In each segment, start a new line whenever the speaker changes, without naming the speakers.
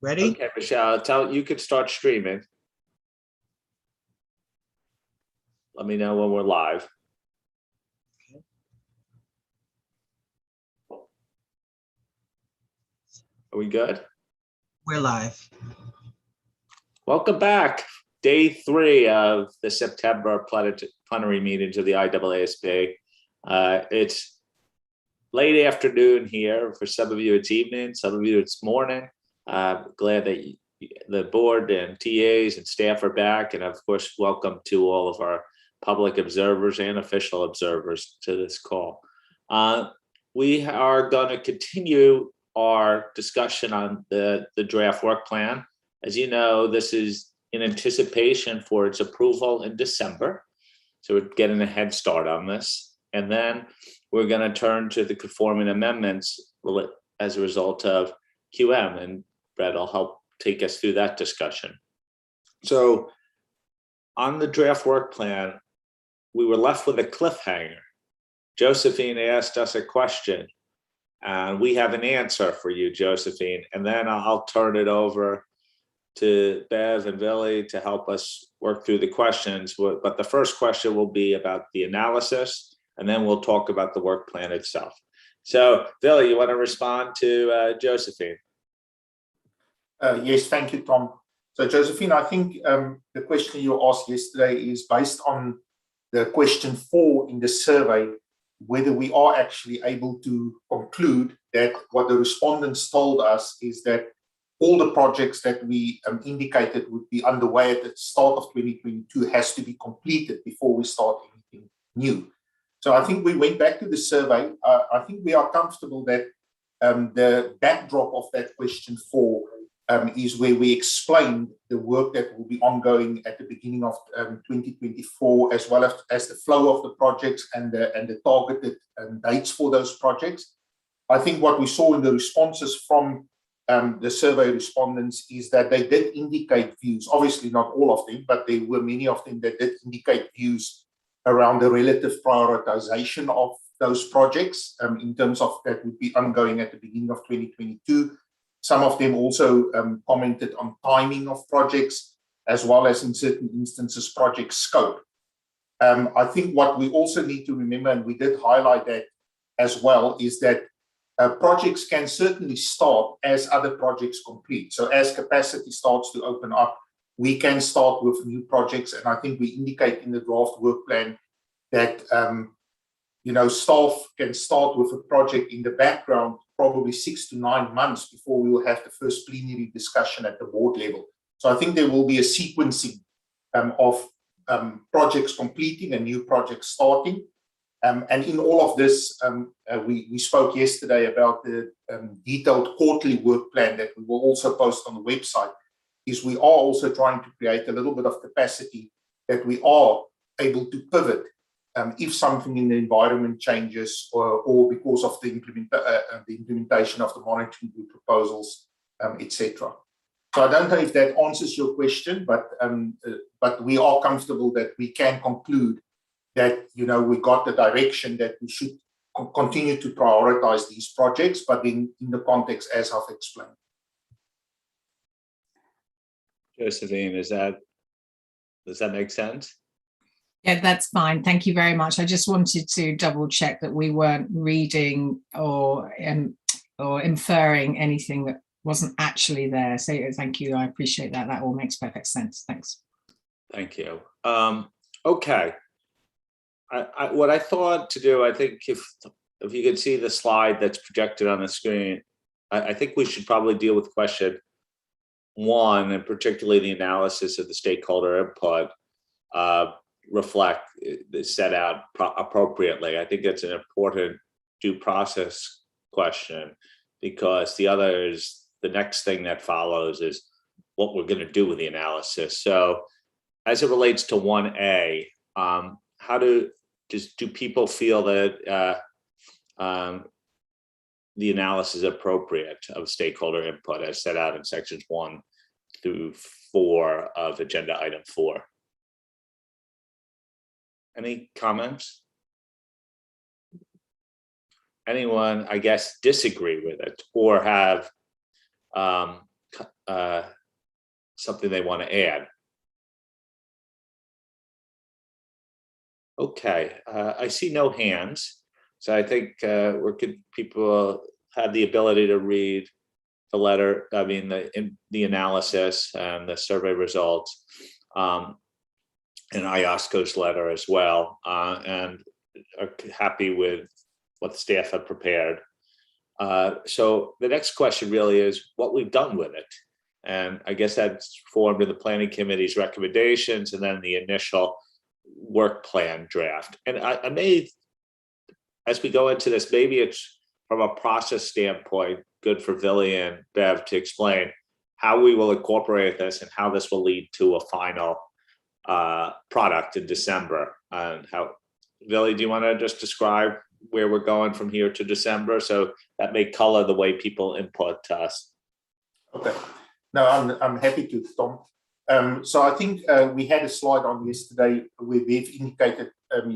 Ready?
Okay, Michelle, you could start streaming. Let me know when we're live. Are we good?
We're live.
Welcome back. Day 3 of the September plenary meetings of the IAASB. It's late afternoon here. For some of you, it's evening. Some of you, it's morning. Glad that the board and TAs and staff are back. And of course, welcome to all of our public observers and official observers to this call. We are going to continue our discussion on the draft work plan. As you know, this is in anticipation for its approval in December. So we're getting a head start on this. And then we're going to turn to the conforming amendments as a result of QM, and Brett will help take us through that discussion. So on the draft work plan, we were left with a cliffhanger. Josephine asked us a question, and we have an answer for you, Josephine, and then I'll turn it over to Bev and Billy to help us work through the questions. But the first question will be about the analysis, and then we'll talk about the work plan itself. So, Billy, you want to respond to Josephine?
Yes, thank you, Tom. So, Josephine, I think the question you asked yesterday is based on the question 4 in the survey, whether we are actually able to conclude that what the respondents told us is that all the projects that we indicated would be underway at the start of 2022 has to be completed before we start anything new. So I think we went back to the survey. I think we are comfortable that the backdrop of that question 4 is where we explained the work that will be ongoing at the beginning of 2024, as well as the flow of the projects and the targeted dates for those projects. I think what we saw in the responses from the survey respondents is that they did indicate views, obviously not all of them, but there were many of them that did indicate views around the relative prioritization of those projects in terms of that would be ongoing at the beginning of 2022. Some of them also commented on timing of projects, as well as in certain instances, project scope. I think what we also need to remember, and we did highlight that as well, is that projects can certainly start as other projects complete. So as capacity starts to open up, we can start with new projects. And I think we indicate in the draft work plan that staff can start with a project in the background probably 6 to 9 months before we will have the first plenary discussion at the board level. So I think there will be a sequencing of projects completing and new projects starting. And in all of this, we spoke yesterday about the detailed quarterly work plan that we will also post on the website, is we are also trying to create a little bit of capacity that we are able to pivot if something in the environment changes or because of the implementation of the monitoring group proposals, etc. So I don't know if that answers your question, but we are comfortable that we can conclude that we got the direction that we should continue to prioritize these projects, but in the context as I've explained.
Josephine, does that make sense?
Yeah, that's fine. Thank you very much. I just wanted to double check that we weren't reading or inferring anything that wasn't actually there. So thank you. I appreciate that. That all makes perfect sense. Thanks.
Thank you. Okay. What I thought to do, I think if you can see the slide that's projected on the screen, I think we should probably deal with question 1, and particularly the analysis of the stakeholder input set out appropriately. I think that's an important due process question, because the next thing that follows is what we're going to do with the analysis. So as it relates to 1A, how do people feel that the analysis is appropriate of stakeholder input as set out in sections 1 through 4 of agenda item 4? Any comments? Anyone, I guess, disagree with it or have something they want to add. Okay, I see no hands, so I think people have the ability to read the letter. I mean, the analysis and the survey results, and IAASB's letter as well, and are happy with what the staff have prepared. So the next question really is what we've done with it. And I guess that's formed in the planning committee's recommendations and then the initial work plan draft. And I may, as we go into this, maybe it's from a process standpoint, good for Villy and Bev to explain how we will incorporate this and how this will lead to a final product in December. And how, Villy, do you want to just describe where we're going from here to December, so that may color the way people input to us?
Okay, no, I'm happy to, Tom. So I think we had a slide on yesterday where we've indicated,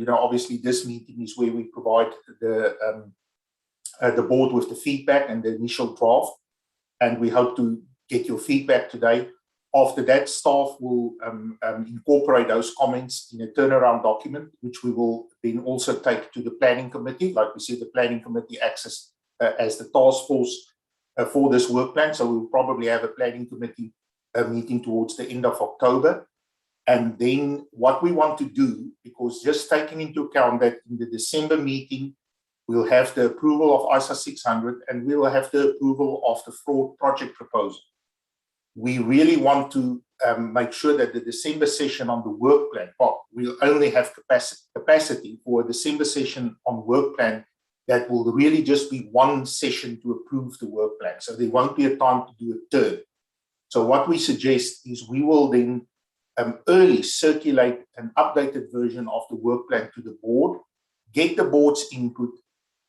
obviously this meeting is where we provide the board with the feedback and the initial draft, and we hope to get your feedback today. After that, staff will incorporate those comments in a turnaround document, which we will then also take to the planning committee. Like we said, the planning committee acts as the task force for this work plan. So we'll probably have a planning committee meeting towards the end of October. And then what we want to do, because just taking into account that in the December meeting, we'll have the approval of ISA 600 and we will have the approval of the fraud project proposal. We really want to make sure that the December session on the work plan, we'll only have capacity for a December session on work plan that will really just be one session to approve the work plan. So there won't be a time to do a third. So what we suggest is we will then early circulate an updated version of the work plan to the board, get the board's input,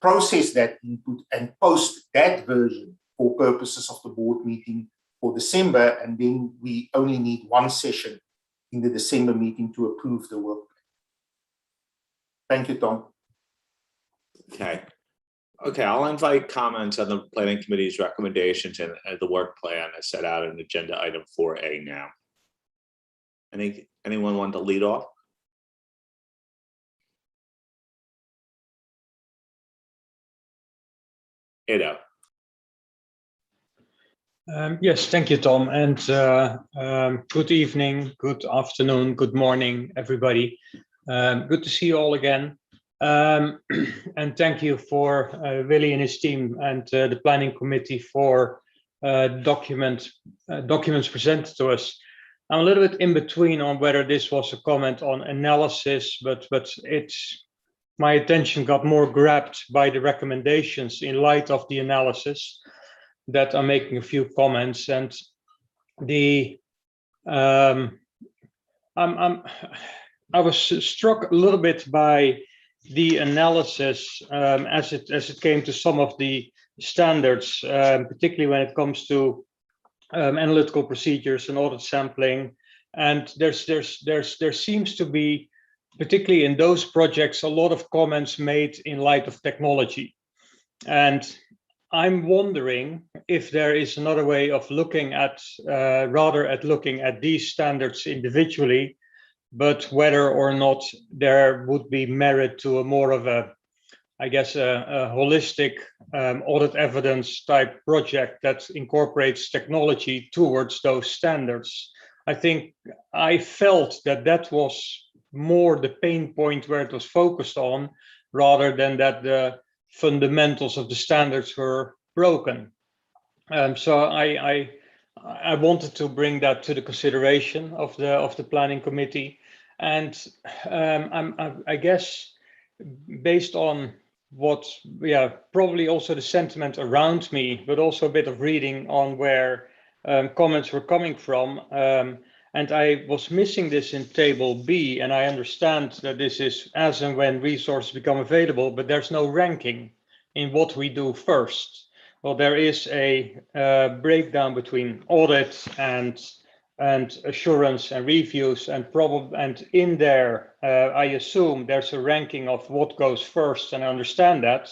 process that input, and post that version for purposes of the board meeting for December, and then we only need one session in the December meeting to approve the work plan. Thank you, Tom.
Okay, I'll invite comments on the planning committee's recommendations and the work plan as set out in agenda item 4A now. Anyone want to lead off? Edo.
Yes, thank you, Tom, and good evening, good afternoon, good morning, everybody. Good to see you all again. And thank you for Willy and his team and the planning committee for documents presented to us. I'm a little bit in between on whether this was a comment on analysis, but my attention got more grabbed by the recommendations in light of the analysis that I'm making a few comments. And I was struck a little bit by the analysis as it came to some of the standards, particularly when it comes to analytical procedures and audit sampling. And there seems to be, particularly in those projects, a lot of comments made in light of technology. And I'm wondering if there is another way of looking at, rather at looking at these standards individually, but whether or not there would be merit to a more of a, I guess, a holistic audit evidence type project that incorporates technology towards those standards. I think I felt that was more the pain point where it was focused on, rather than that the fundamentals of the standards were broken. So I wanted to bring that to the consideration of the planning committee, and I guess based on what, probably also the sentiment around me, but also a bit of reading on where comments were coming from. And I was missing this in table B, and I understand that this is as and when resources become available, but there's no ranking in what we do first. Well, there is a breakdown between audit and assurance and reviews, and in there, I assume there's a ranking of what goes first, and I understand that.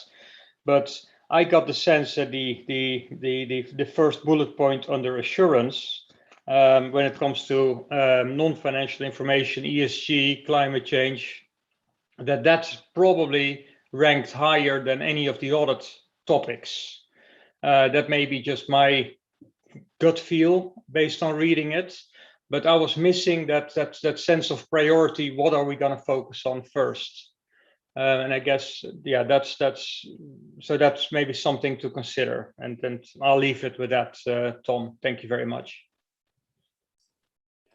But I got the sense that the first bullet point under assurance, when it comes to non-financial information, ESG, climate change, that's probably ranked higher than any of the audit topics. That may be just my gut feel based on reading it, but I was missing that sense of priority. What are we going to focus on first? And I guess, yeah, that's maybe something to consider. And I'll leave it with that, Tom. Thank you very much.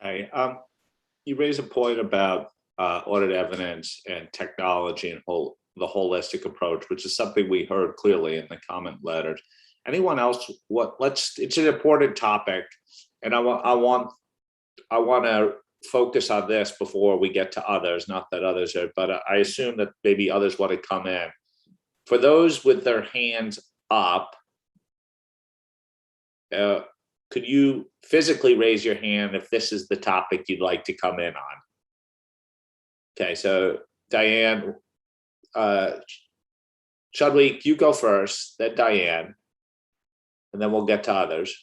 Okay. You raise a point about audit evidence and technology and the holistic approach, which is something we heard clearly in the comment letters. Anyone else? It's an important topic, and I want to focus on this before we get to others. Not that others are, but I assume that maybe others want to come in. For those with their hands up, could you physically raise your hand if this is the topic you'd like to come in on? Okay, so Diane, Chudley, you go first, then Diane, and then we'll get to others.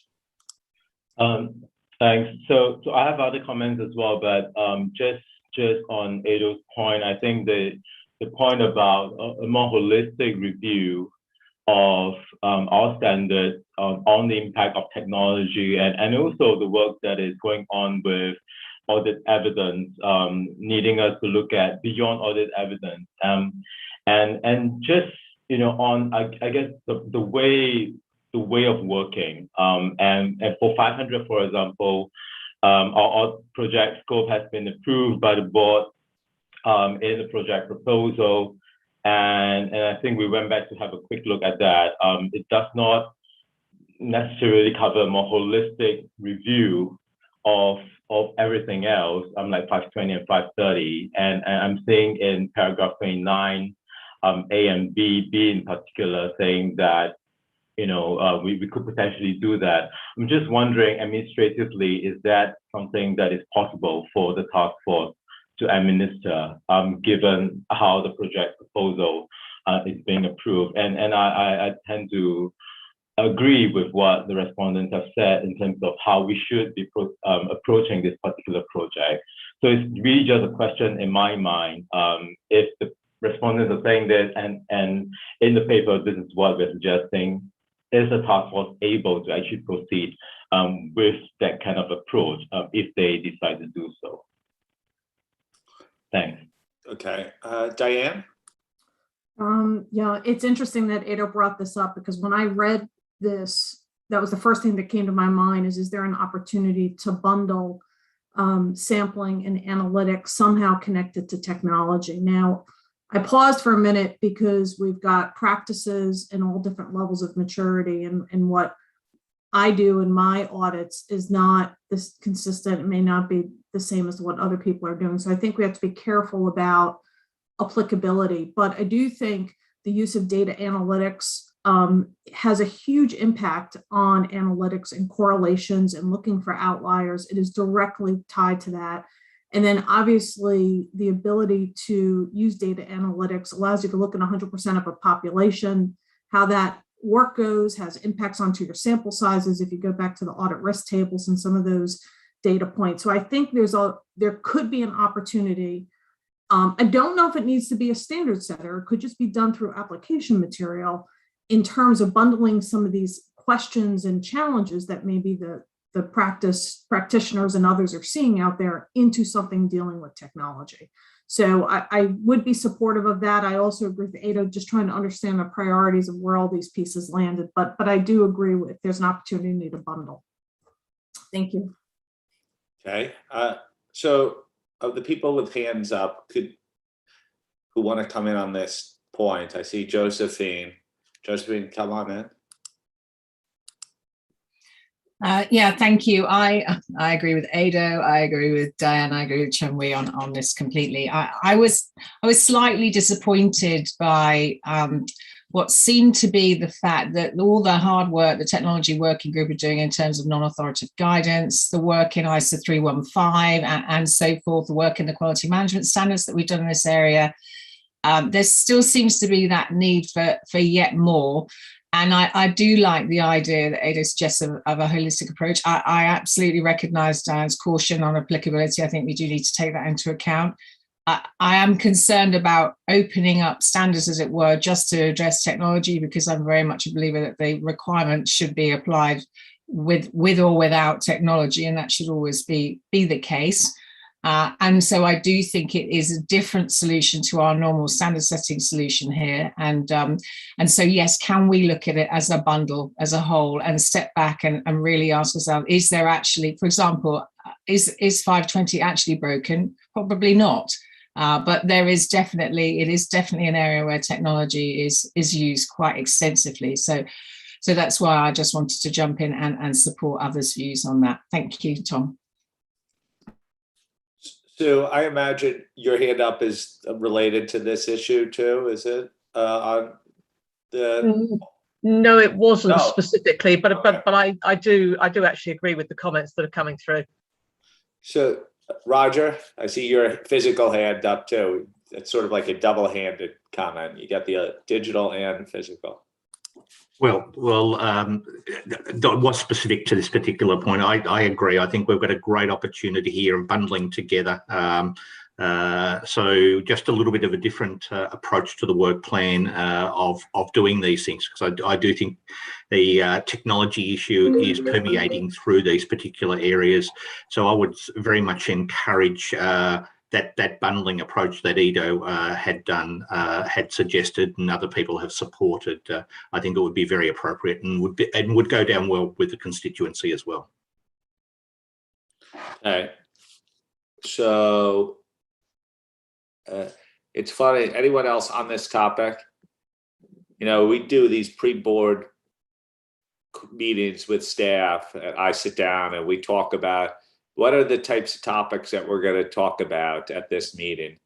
Thanks. So I have other comments as well, but just on Ado's point, I think the point about a more holistic review of our standards on the impact of technology and also the work that is going on with audit evidence, needing us to look at beyond audit evidence, and just on I guess the way of working, and for 500, for example, our project scope has been approved by the board in the project proposal, and I think we went back to have a quick look at that. It does not necessarily cover a more holistic review of everything else, like 520 and 530, and I'm seeing in paragraph 29, A and B in particular, saying that we could potentially do that. I'm just wondering, administratively, is that something that is possible for the task force to administer, given how the project proposal is being approved? And I tend to agree with what the respondents have said in terms of how we should be approaching this particular project. So it's really just a question in my mind, if the respondents are saying this and in the paper, this is what we're suggesting, is the task force able to actually proceed with that kind of approach if they decide to do so? Thanks.
Okay, Diane?
Yeah, it's interesting that Ado brought this up, because when I read this, that was the first thing that came to my mind is there an opportunity to bundle sampling and analytics somehow connected to technology? Now, I paused for a minute because we've got practices in all different levels of maturity, and what I do in my audits is not this consistent. It may not be the same as what other people are doing. So I think we have to be careful about applicability, but I do think the use of data analytics has a huge impact on analytics and correlations and looking for outliers. It is directly tied to that. And then obviously the ability to use data analytics allows you to look at 100% of a population, how that work goes, has impacts onto your sample sizes if you go back to the audit risk tables and some of those data points. So I think there could be an opportunity. I don't know if it needs to be a standard setter. It could just be done through application material in terms of bundling some of these questions and challenges that maybe the practitioners and others are seeing out there into something dealing with technology. So I would be supportive of that. I also agree with Ado, just trying to understand the priorities of where all these pieces landed, but I do agree with there's an opportunity to bundle. Thank you.
Okay, so of the people with hands up who want to come in on this point, I see Josephine. Josephine, come on in.
Yeah, thank you. I agree with Ado. I agree with Diane. I agree with Chun-Wei on this completely. I was slightly disappointed by what seemed to be the fact that all the hard work the technology working group are doing in terms of non-authoritative guidance, the work in ISO 315 and so forth, the work in the quality management standards that we've done in this area, there still seems to be that need for yet more. And I do like the idea that ADO suggests of a holistic approach. I absolutely recognise Diane's caution on applicability. I think we do need to take that into account. I am concerned about opening up standards, as it were, just to address technology, because I'm very much a believer that the requirements should be applied with or without technology, and that should always be the case. And so I do think it is a different solution to our normal standard setting solution here. And so, yes, can we look at it as a bundle, as a whole, and step back and really ask ourselves, is there actually, for example, is 520 actually broken? Probably not. But it is definitely an area where technology is used quite extensively. So that's why I just wanted to jump in and support others' views on that. Thank you, Tom.
So I imagine your hand up is related to this issue too, is it? On the
No, it wasn't
No.
specifically, but
Okay.
I do actually agree with the comments that are coming through.
So Roger, I see your physical hand up too. It's sort of like a double-handed comment. You got the digital and physical.
Well, what's specific to this particular point? I agree. I think we've got a great opportunity here of bundling together. So just a little bit of a different approach to the work plan of doing these things, because I do think the technology issue is permeating through these particular areas. So I would very much encourage that bundling approach that Edo had suggested, and other people have supported. I think it would be very appropriate and would go down well with the constituency as well.
All right. So it's funny. Anyone else on this topic? You know, we do these pre-board meetings with staff, and I sit down and we talk about what are the types of topics that we're going to talk about at this meeting.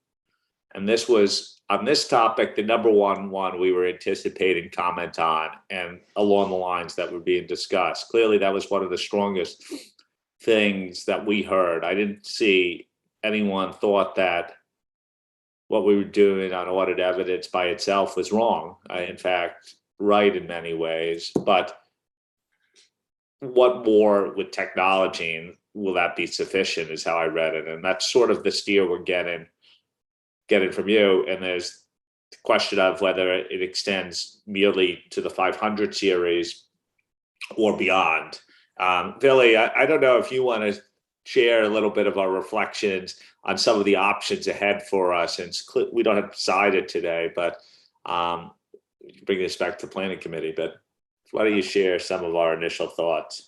And this was, on this topic, the number one we were anticipating comment on, and along the lines that were being discussed. Clearly, that was one of the strongest things that we heard. I didn't see anyone thought that what we were doing on audit evidence by itself was wrong. In fact, right in many ways. But what more with technology, and will that be sufficient, is how I read it. And that's sort of the steer we're getting from you. And there's the question of whether it extends merely to the 500 series or beyond. Billy, I don't know if you want to share a little bit of our reflections on some of the options ahead for us. And we don't have decided today, but bring this back to planning committee. But why don't you share some of our initial thoughts?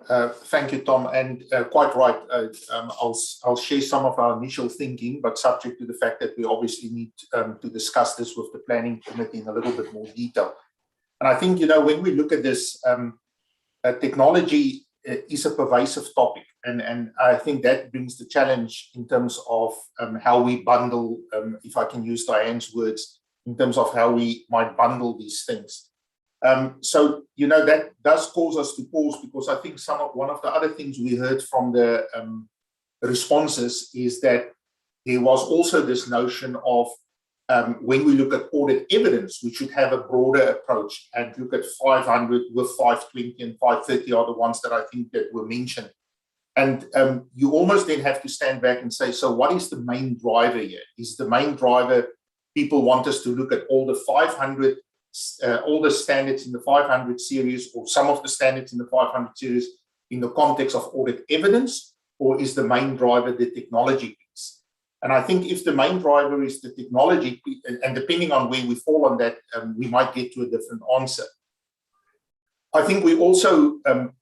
Thank you, Tom, and quite right. I'll share some of our initial thinking, but subject to the fact that we obviously need to discuss this with the planning committee in a little bit more detail. And I think, you know, when we look at this, technology is a pervasive topic, and I think that brings the challenge in terms of how we bundle, if I can use Diane's words, in terms of how we might bundle these things. So, you know, that does cause us to pause, because I think one of the other things we heard from the responses is that there was also this notion of when we look at audit evidence, we should have a broader approach and look at 500 with 520 and 530 are the ones that I think that were mentioned. And you almost then have to stand back and say, so what is the main driver here? Is the main driver people want us to look at all the 500 all the standards in the 500 series, or some of the standards in the 500 series, in the context of audit evidence, or is the main driver the technology piece? And I think if the main driver is the technology, and depending on where we fall on that, we might get to a different answer. I think we also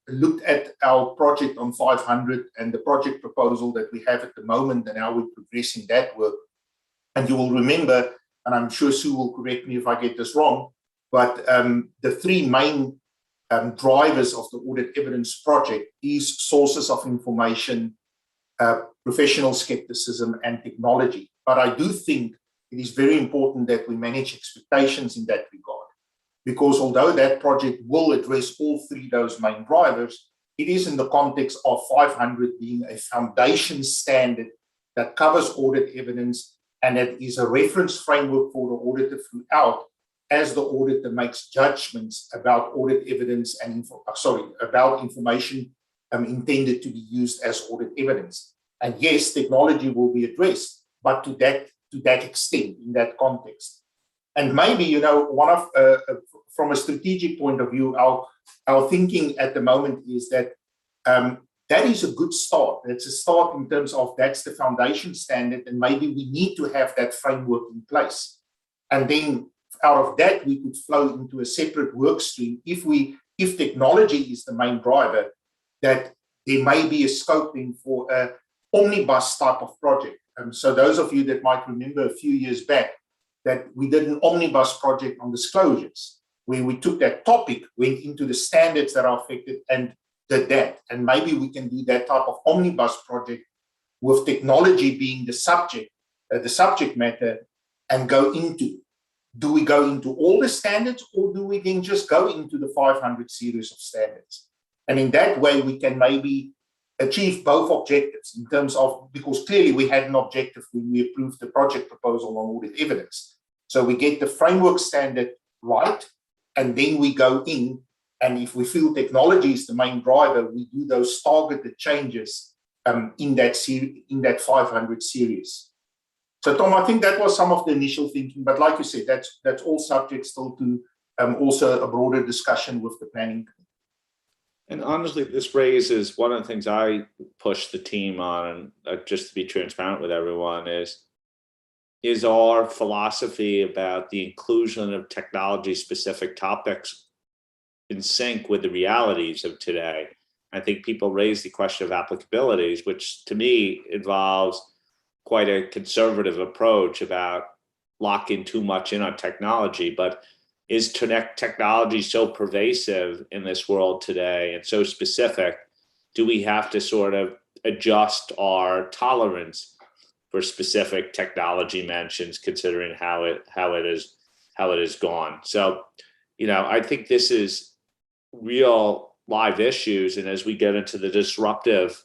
looked at our project on 500 and the project proposal that we have at the moment and how we're progressing that work. And you will remember, and I'm sure Sue will correct me if I get this wrong, but the three main drivers of the audit evidence project is sources of information, professional skepticism, and technology. But I do think it is very important that we manage expectations in that regard, because although that project will address all three of those main drivers, it is in the context of 500 being a foundation standard that covers audit evidence, and that is a reference framework for the auditor throughout, as the auditor makes judgments about audit evidence and about information intended to be used as audit evidence. And yes, technology will be addressed, but to that extent, in that context. And maybe, you know, from a strategic point of view, our thinking at the moment is that that is a good start. It's a start in terms of that's the foundation standard, and maybe we need to have that framework in place. And then out of that, we could flow into a separate work stream if technology is the main driver, that there may be a scoping for an omnibus type of project. So those of you that might remember a few years back that we did an omnibus project on disclosures, where we took that topic, went into the standards that are affected and did that. And maybe we can do that type of omnibus project with technology being the subject matter, and go into, do we go into all the standards, or do we then just go into the 500 series of standards? And in that way, we can maybe achieve both objectives in terms of, because clearly we had an objective when we approved the project proposal on audit evidence. So we get the framework standard right, and then we go in, and if we feel technology is the main driver, we do those targeted changes in that 500 series. So Tom, I think that was some of the initial thinking, but like you said, that's all subject still to also a broader discussion with the planning.
And honestly, this raises one of the things I push the team on, and just to be transparent with everyone, is our philosophy about the inclusion of technology-specific topics in sync with the realities of today. I think people raise the question of applicabilities, which to me involves quite a conservative approach about locking too much in on technology. But is technology so pervasive in this world today and so specific? Do we have to sort of adjust our tolerance for specific technology mentions, considering how it is gone? So, you know, I think this is real live issues, and as we get into the disruptive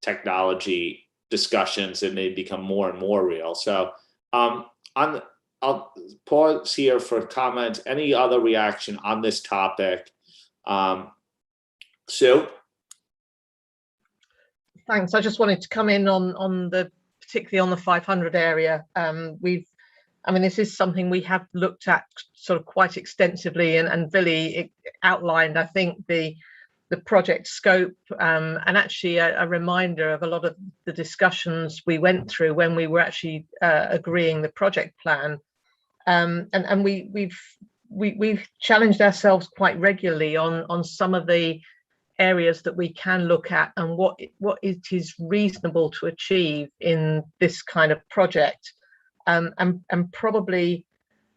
technology discussions, it may become more and more real. So, I'll pause here for comments. Any other reaction on this topic? Sue?
Thanks. I just wanted to come in on particularly on the 500 area. This is something we have looked at sort of quite extensively, and Billy outlined, I think, the project scope, and actually a reminder of a lot of the discussions we went through when we were actually agreeing the project plan. And we've challenged ourselves quite regularly on some of the areas that we can look at and what it is reasonable to achieve in this kind of project. And probably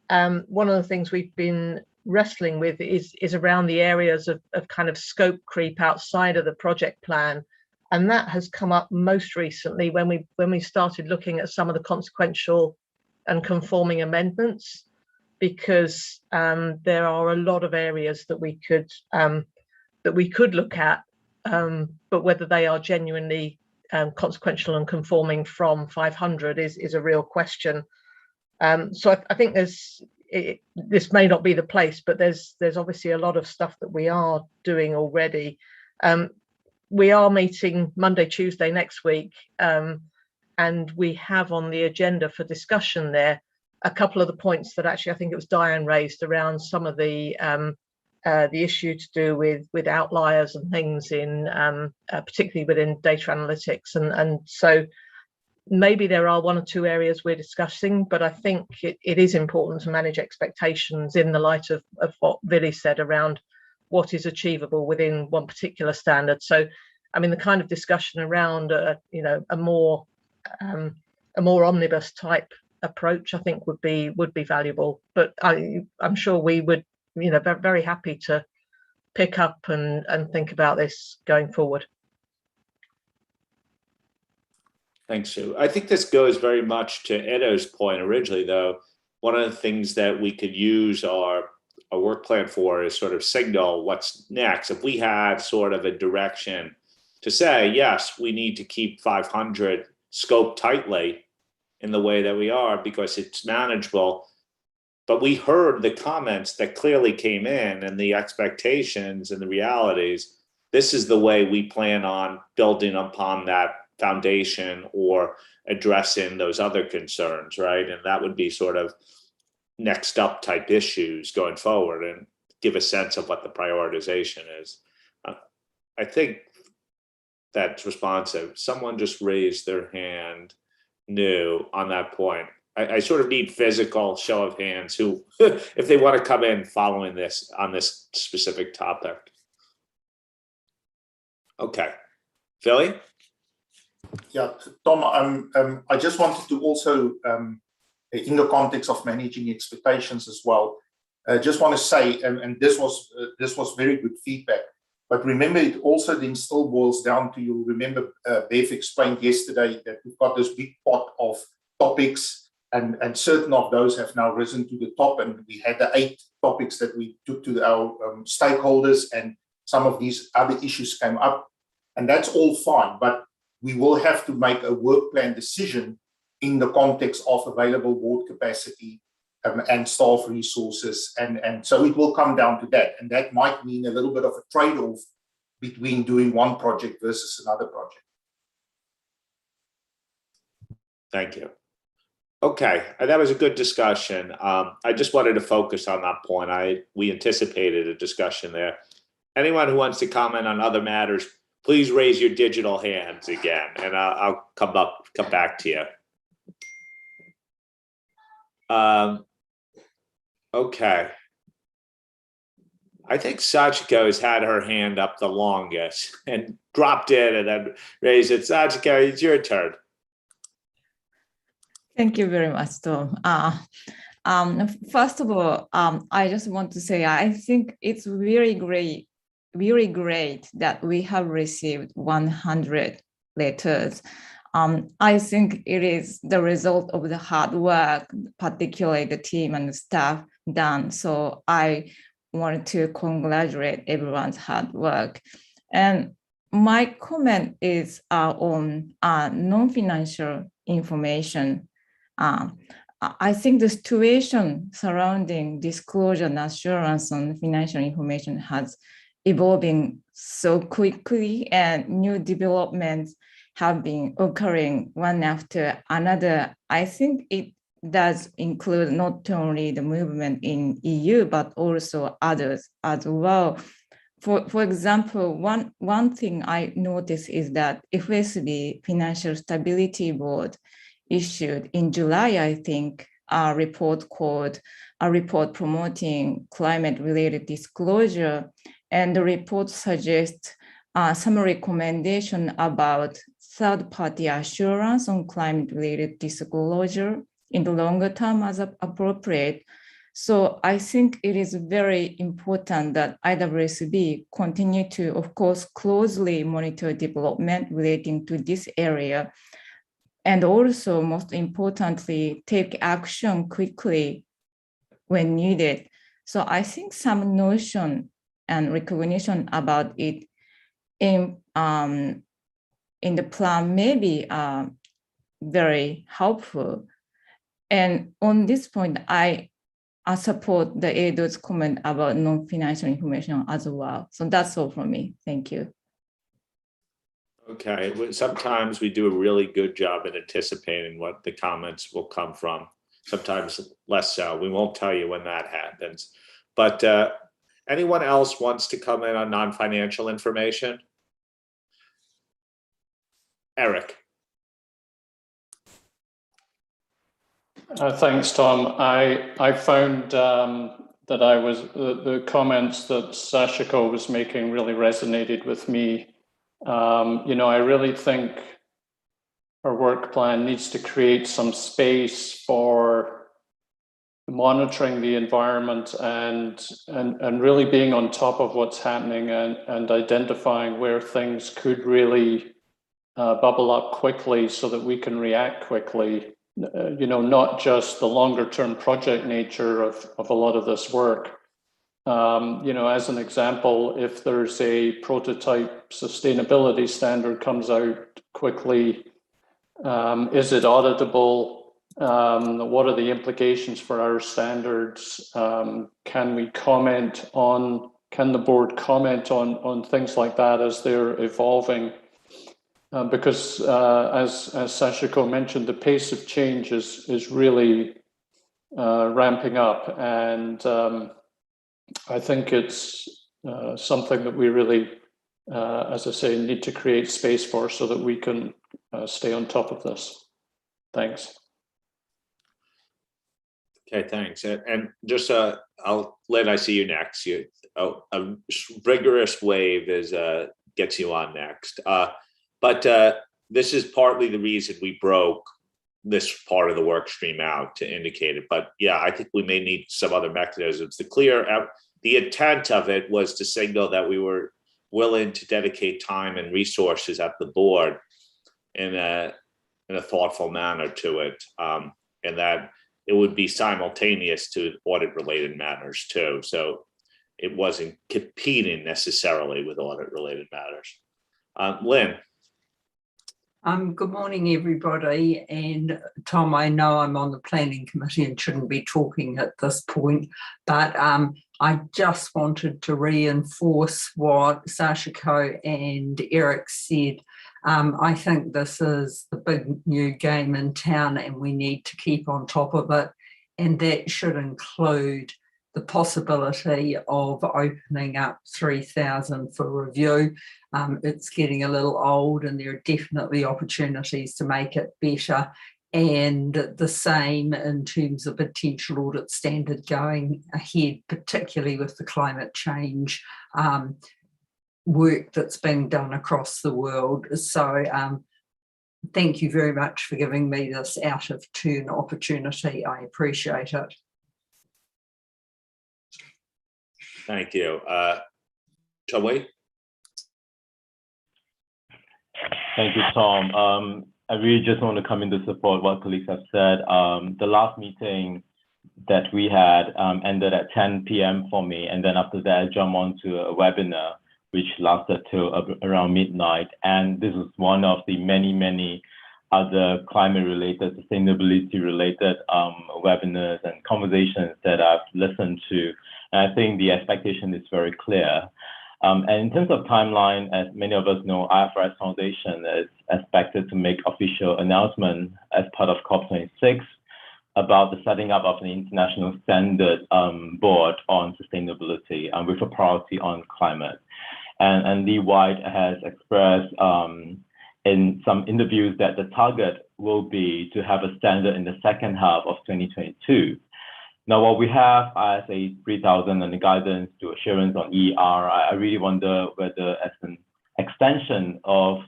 one of the things we've been wrestling with is around the areas of kind of scope creep outside of the project plan. And that has come up most recently when we started looking at some of the consequential and conforming amendments, because there are a lot of areas that we could look at, but whether they are genuinely consequential and conforming from 500 is a real question. So I think this may not be the place, but there's obviously a lot of stuff that we are doing already. We are meeting Monday, Tuesday next week, and we have on the agenda for discussion there a couple of the points that actually I think it was Diane raised around some of the issue to do with outliers and things in particularly within data analytics, and so maybe there are one or two areas we're discussing, but I think it is important to manage expectations in the light of what Billy said around what is achievable within one particular standard. So I mean, the kind of discussion around a more omnibus type approach, I think would be valuable. But I'm sure we would, very happy to pick up and think about this going forward.
Thanks, Sue. I think this goes very much to Edo's point originally, though. One of the things that we could use our work plan for is sort of signal what's next. If we had sort of a direction to say, yes, we need to keep 500 scoped tightly in the way that we are because it's manageable, but we heard the comments that clearly came in and the expectations and the realities. This is the way we plan on building upon that foundation or addressing those other concerns, right? And that would be sort of next up type issues going forward and give a sense of what the prioritization is. I think that's responsive. Someone just raised their hand new on that point. I sort of need physical show of hands who, if they want to come in following this on this specific topic. Okay, Philly?
Yeah, Tom, I just wanted to also, in the context of managing expectations as well, just want to say, and this was very good feedback, but remember, it also then still boils down to, you'll remember Bev explained yesterday that we've got this big pot of topics, and certain of those have now risen to the top, and we had the 8 topics that we took to our stakeholders, and some of these other issues came up, and that's all fine, but we will have to make a work plan decision in the context of available board capacity and staff resources, and so it will come down to that, and that might mean a little bit of a trade-off between doing one project versus another project.
Thank you. Okay, that was a good discussion. I just wanted to focus on that point. We anticipated a discussion there. Anyone who wants to comment on other matters, please raise your digital hands again, and I'll come back to you. Okay. I think Sachiko has had her hand up the longest and dropped it and then raised it. Sachiko, it's your turn.
Thank you very much, Tom. First of all, I just want to say I think it's really great that we have received 100 letters. I think it is the result of the hard work, particularly the team and the staff done. So I want to congratulate everyone's hard work. And my comment is on non-financial information. I think the situation surrounding disclosure and assurance on financial information has evolving so quickly, and new developments have been occurring one after another. I think it does include not only the movement in EU, but also others as well. For example, one thing I noticed is that FSB, Financial Stability Board, issued in July, I think, a report called A Report Promoting Climate-Related Disclosure. And the report suggests some recommendation about third-party assurance on climate-related disclosure in the longer term as appropriate. So I think it is very important that IAASB continue to, of course, closely monitor development relating to this area, and also, most importantly, take action quickly when needed. So I think some notion and recognition about it in the plan may be very helpful. And on this point, I support the Edo's comment about non-financial information as well. So that's all from me. Thank you.
Okay, sometimes we do a really good job at anticipating what the comments will come from. Sometimes less so. We won't tell you when that happens. But anyone else wants to come in on non-financial information? Eric.
Thanks, Tom. I found that the comments that Sachiko was making really resonated with me. I really think our work plan needs to create some space for monitoring the environment and really being on top of what's happening and identifying where things could really bubble up quickly so that we can react quickly. Not just the longer term project nature of a lot of this work. As an example, if there's a prototype sustainability standard comes out quickly, is it auditable? What are the implications for our standards? Can we comment on, can the board comment on things like that as they're evolving? Because as Sachiko mentioned, the pace of change is really ramping up, and I think it's something that we really, as I say, need to create space for so that we can stay on top of this. Thanks.
Okay, thanks. And just Lynn, I see you next. A rigorous wave is gets you on next. But this is partly the reason we broke this part of the work stream out to indicate it. But yeah, I think we may need some other mechanisms. The intent of it was to signal that we were willing to dedicate time and resources at the board in a thoughtful manner to it, and that it would be simultaneous to audit-related matters too. So it wasn't competing necessarily with audit-related matters. Lynn.
Good morning, everybody. And Tom, I know I'm on the planning committee and shouldn't be talking at this point, but I just wanted to reinforce what Sachiko and Eric said. I think this is the big new game in town and we need to keep on top of it. And that should include the possibility of opening up 3,000 for review. It's getting a little old and there are definitely opportunities to make it better. And the same in terms of potential audit standard going ahead, particularly with the climate change work that's being done across the world. So thank you very much for giving me this out of turn opportunity. I appreciate it.
Thank you. Chawei?
Thank you, Tom. I really just want to come in to support what colleagues have said. The last meeting that we had ended at 10 p.m. for me, and then after that I jumped on to a webinar which lasted till around midnight. And this was one of the many other climate-related, sustainability-related webinars and conversations that I've listened to. And I think the expectation is very clear. And in terms of timeline, as many of us know, IFRS Foundation is expected to make official announcement as part of COP26 about the setting up of an international standard board on sustainability with a priority on climate. And Lee White has expressed in some interviews that the target will be to have a standard in the second half of 2022. Now, what we have as a 3,000 and the guidance to assurance on ER, I really wonder whether as an extension of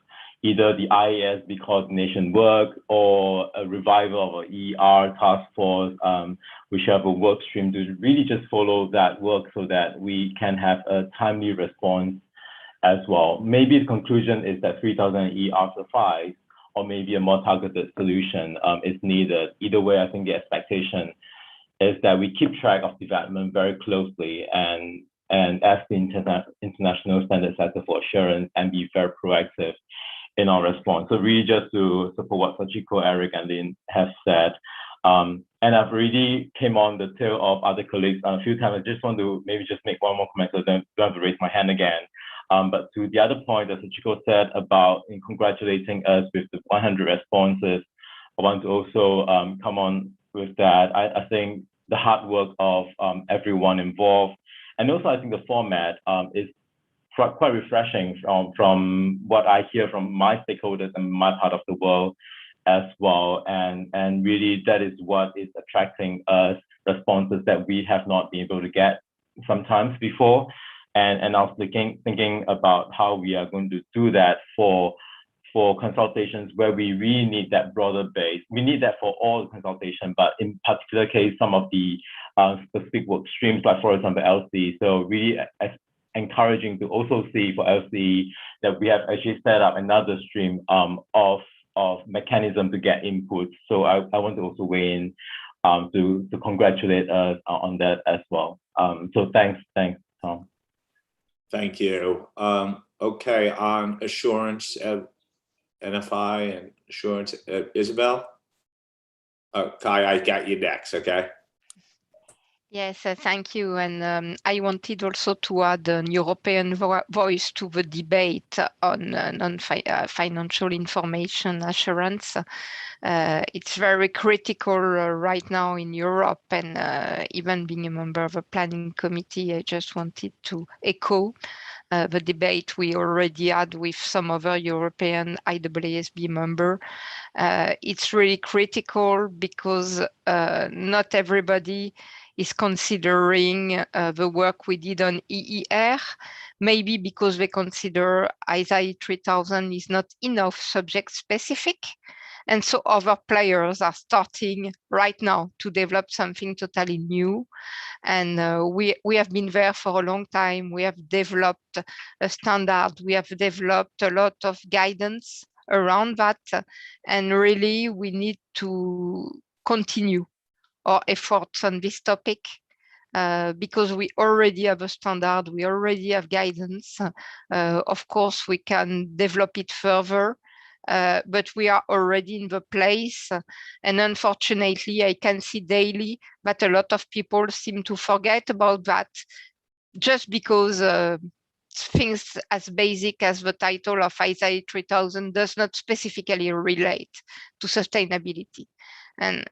either the IAASB coordination work or a revival of an ER task force, we should have a work stream to really just follow that work so that we can have a timely response as well. Maybe the conclusion is that 3,000 ER suffice, or maybe a more targeted solution is needed. Either way, I think the expectation is that we keep track of development very closely and as the international standard setter for assurance and be very proactive in our response. So really just to support what Sachiko, Eric, and Lynn have said. And I've really came on the tail of other colleagues a few times. I just want to maybe just make one more comment so I don't have to raise my hand again. But to the other point that Sachiko said about congratulating us with the 100 responses, I want to also come on with that. I think the hard work of everyone involved, and also I think the format is quite refreshing from what I hear from my stakeholders and my part of the world as well. And really that is what is attracting us responses that we have not been able to get sometimes before. And I was thinking about how we are going to do that for consultations where we really need that broader base. We need that for all the consultation, but in particular case, some of the specific work streams, like for example, LC. So really encouraging to also see for LC that we have actually set up another stream of mechanism to get input. So I want to also weigh in to congratulate us on that as well. So thanks, Tom.
Thank you. Okay, on assurance, NFI and assurance, Isabel? Kai, I got you next, okay?
Yes, thank you. And I wanted also to add an European voice to the debate on financial information assurance. It's very critical right now in Europe, and even being a member of a planning committee, I just wanted to echo the debate we already had with some other European IAASB member. It's really critical because not everybody is considering the work we did on EER, maybe because they consider ISAE 3000 is not enough subject specific. And so other players are starting right now to develop something totally new. And we have been there for a long time. We have developed a standard. We have developed a lot of guidance around that. And really, we need to continue our efforts on this topic because we already have a standard, we already have guidance. Of course, we can develop it further, but we are already in the place. And unfortunately, I can see daily that a lot of people seem to forget about that just because things as basic as the title of ISAE 3000 does not specifically relate to sustainability. And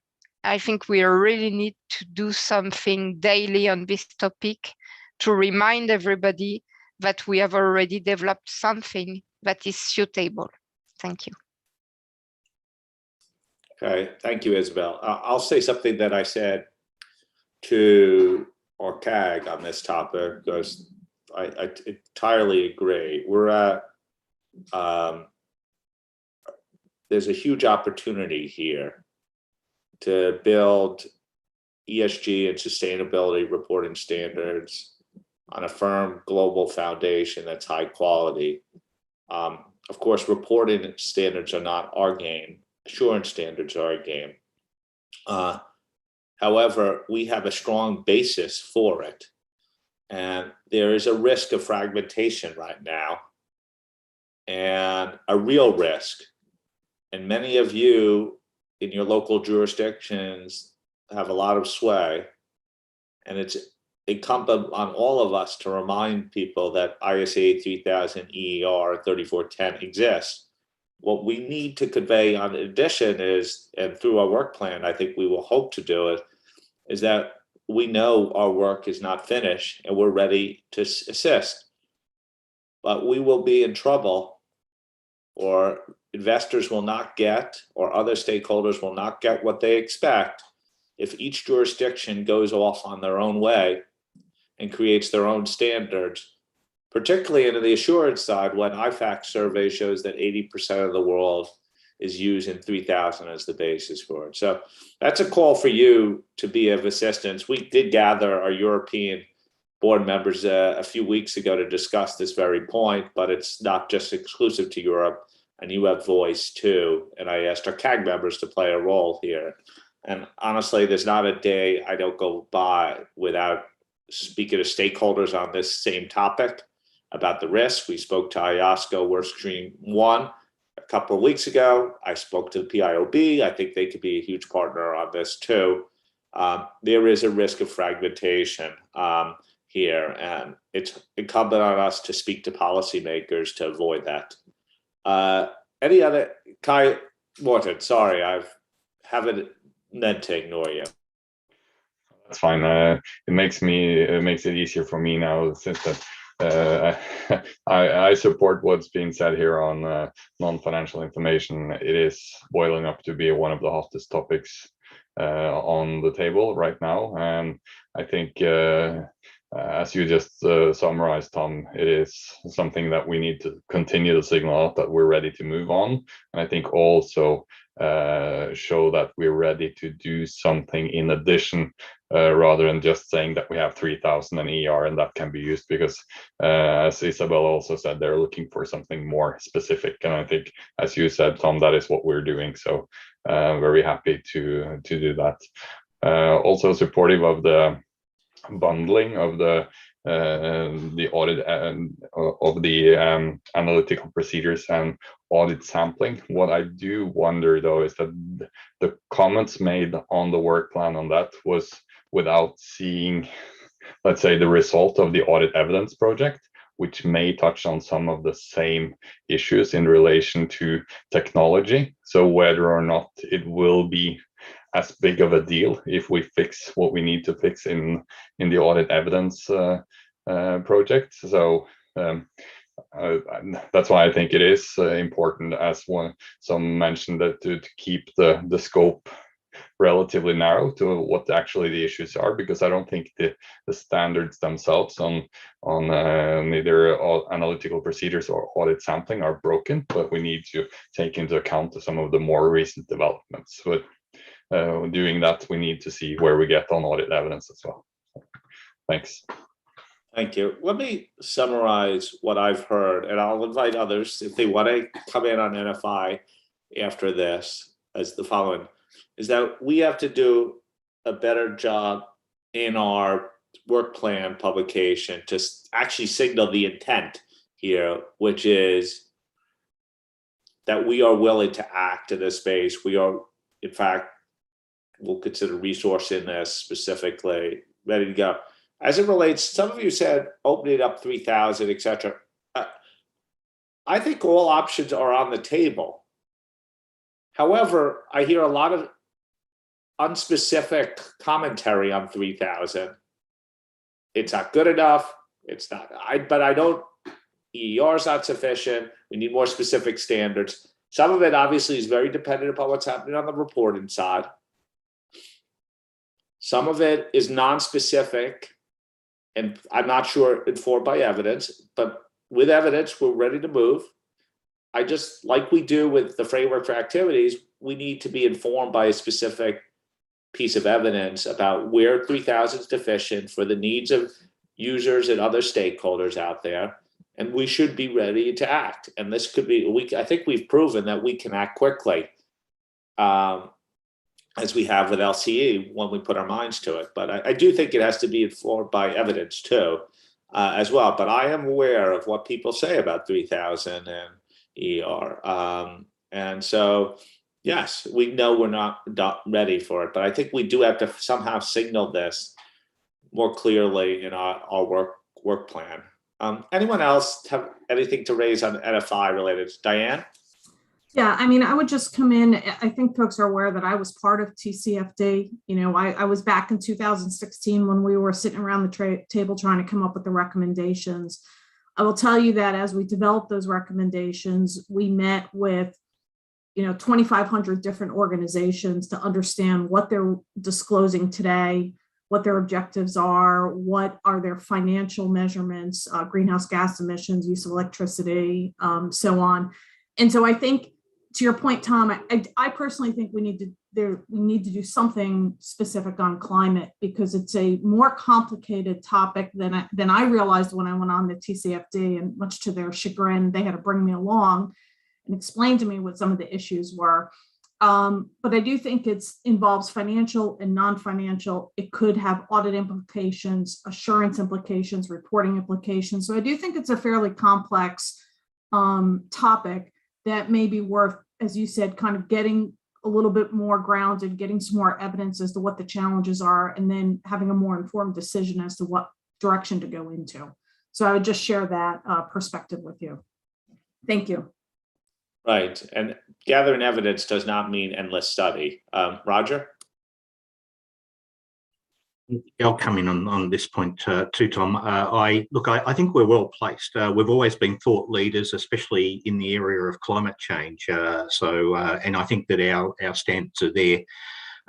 I think we really need to do something daily on this topic to remind everybody that we have already developed something that is suitable. Thank you.
Okay, thank you, Isabel. I'll say something that I said to our CAG on this topic because I entirely agree. We're at, there's a huge opportunity here to build ESG and sustainability reporting standards on a firm global foundation that's high quality. Of course, reporting standards are not our game. Assurance standards are our game. However, we have a strong basis for it. And there is a risk of fragmentation right now and a real risk. And many of you in your local jurisdictions have a lot of sway. And it's incumbent on all of us to remind people that ISA 3000 EER 3410 exists. What we need to convey on addition is, and through our work plan, I think we will hope to do it, is that we know our work is not finished and we're ready to assist. But we will be in trouble, or investors will not get, or other stakeholders will not get what they expect if each jurisdiction goes off on their own way and creates their own standards, particularly in the assurance side, when IFAC survey shows that 80% of the world is using 3000 as the basis for it. So that's a call for you to be of assistance. We did gather our European board members a few weeks ago to discuss this very point, but it's not just exclusive to Europe, and you have voice too. And I asked our CAG members to play a role here. And honestly, there's not a day I don't go by without speaking to stakeholders on this same topic about the risks. We spoke to IAASB Workstream 1 a couple of weeks ago. I spoke to the PIOB. I think they could be a huge partner on this too. There is a risk of fragmentation here, and it's incumbent on us to speak to policymakers to avoid that. Any other, Kai Morton, sorry, I haven't meant to ignore you.
That's fine. It makes it easier for me now, since that I support what's being said here on non-financial information. It is boiling up to be one of the hottest topics on the table right now, and I think as you just summarized, Tom, it is something that we need to continue to signal out that we're ready to move on, and I think also show that we're ready to do something in addition, rather than just saying that we have 3000 and ER and that can be used, because as Isabel also said, they're looking for something more specific, and I think, as you said, Tom, that is what we're doing. So very happy to do that. Also supportive of the bundling of the the audit of the analytical procedures and audit sampling. What I do wonder though is that the comments made on the work plan on that was without seeing, let's say, the result of the audit evidence project, which may touch on some of the same issues in relation to technology. So whether or not it will be as big of a deal if we fix what we need to fix in the audit evidence project. So that's why I think it is important, as some mentioned, that to keep the scope relatively narrow to what actually the issues are, because I don't think the standards themselves on neither analytical procedures or audit sampling are broken, but we need to take into account some of the more recent developments. But doing that, we need to see where we get on audit evidence as well. Thanks.
Thank you. Let me summarize what I've heard, and I'll invite others if they want to come in on NFI after this, as the following, is that we have to do a better job in our work plan publication to actually signal the intent here, which is that we are willing to act in this space. We are, in fact, we'll consider resourcing this specifically, ready to go. As it relates, some of you said open it up 3,000, et cetera. I think all options are on the table. However, I hear a lot of unspecific commentary on 3,000. It's not good enough. It's not, but I don't, EER is not sufficient. We need more specific standards. Some of it obviously is very dependent upon what's happening on the reporting side. Some of it is non-specific, and I'm not sure informed by evidence, but with evidence, we're ready to move. I just, like we do with the framework for activities, we need to be informed by a specific piece of evidence about where 3,000 is deficient for the needs of users and other stakeholders out there. And we should be ready to act. And this could be, I think we've proven that we can act quickly, as we have with LCE when we put our minds to it. But I do think it has to be informed by evidence too, as well. But I am aware of what people say about 3,000 and ER. And so, yes, we know we're not ready for it, but I think we do have to somehow signal this more clearly in our work plan. Anyone else have anything to raise on NFI related? Diane?
Yeah, I mean, I would just come in. I think folks are aware that I was part of TCFD. You know, I was back in 2016 when we were sitting around the table trying to come up with the recommendations. I will tell you that as we developed those recommendations, we met with, 2,500 different organizations to understand what they're disclosing today, what their objectives are, what are their financial measurements, greenhouse gas emissions, use of electricity, so on. And so I think, to your point, Tom, I personally think we need to do something specific on climate, because it's a more complicated topic than I realized when I went on the TCFD, and much to their chagrin, they had to bring me along and explain to me what some of the issues were. But I do think it involves financial and non-financial. It could have audit implications, assurance implications, reporting implications. So I do think it's a fairly complex topic that may be worth, as you said, kind of getting a little bit more grounded, getting some more evidence as to what the challenges are, and then having a more informed decision as to what direction to go into. So I would just share that perspective with you. Thank you.
Right. And gathering evidence does not mean endless study. Roger?
I'll come in on this point too, Tom. I think we're well placed. We've always been thought leaders, especially in the area of climate change. And I think that our standards are there.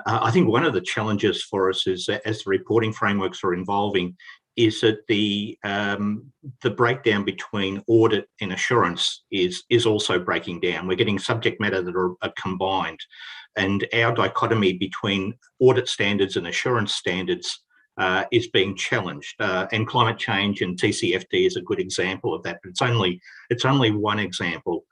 I think one of the challenges for us is that as the reporting frameworks are evolving, is that the breakdown between audit and assurance is also breaking down. We're getting subject matter that are combined, and our dichotomy between audit standards and assurance standards is being challenged. And climate change and TCFD is a good example of that, but it's only one example.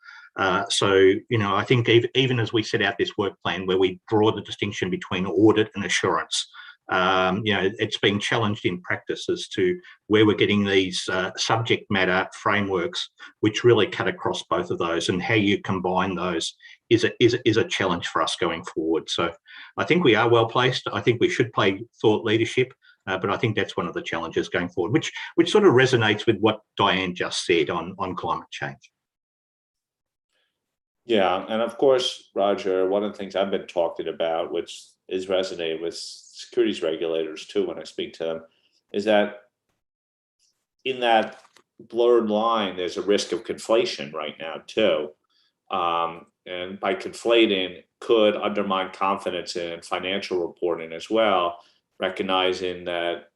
So, I think even as we set out this work plan where we draw the distinction between audit and assurance, It's been challenged in practice as to where we're getting these subject matter frameworks, which really cut across both of those, and how you combine those is a challenge for us going forward. So I think we are well placed. I think we should play thought leadership, but I think that's one of the challenges going forward, which sort of resonates with what Diane just said on climate change.
Yeah, and of course, Roger, one of the things I've been talking about, which is resonating with securities regulators too when I speak to them, is that in that blurred line, there's a risk of conflation right now too. And by conflating could undermine confidence in financial reporting as well, recognizing that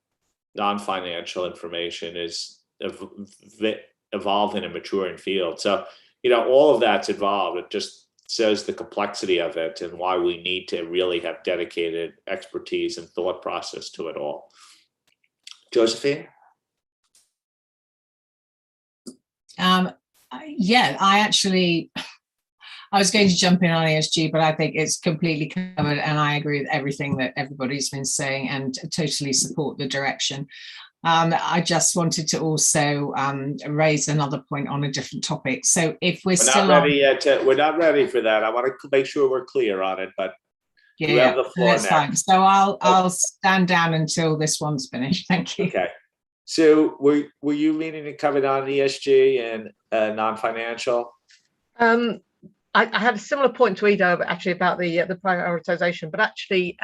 non-financial information is evolving and maturing field. So, all of that's involved. It just shows the complexity of it and why we need to really have dedicated expertise and thought process to it all. Josephine?
Yeah, I was going to jump in on ESG, but I think it's completely covered, and I agree with everything that everybody's been saying and totally support the direction. I just wanted to also raise another point on a different topic. So if we're still
not ready yet, we're not ready for that. I want to make sure we're clear on it, but you have the floor
that's
next.
fine. So I'll stand down until this one's finished. Thank you.
Okay. So were you leaning to cover on ESG and non-financial?
I had a similar point to Ido actually about the prioritization, but actually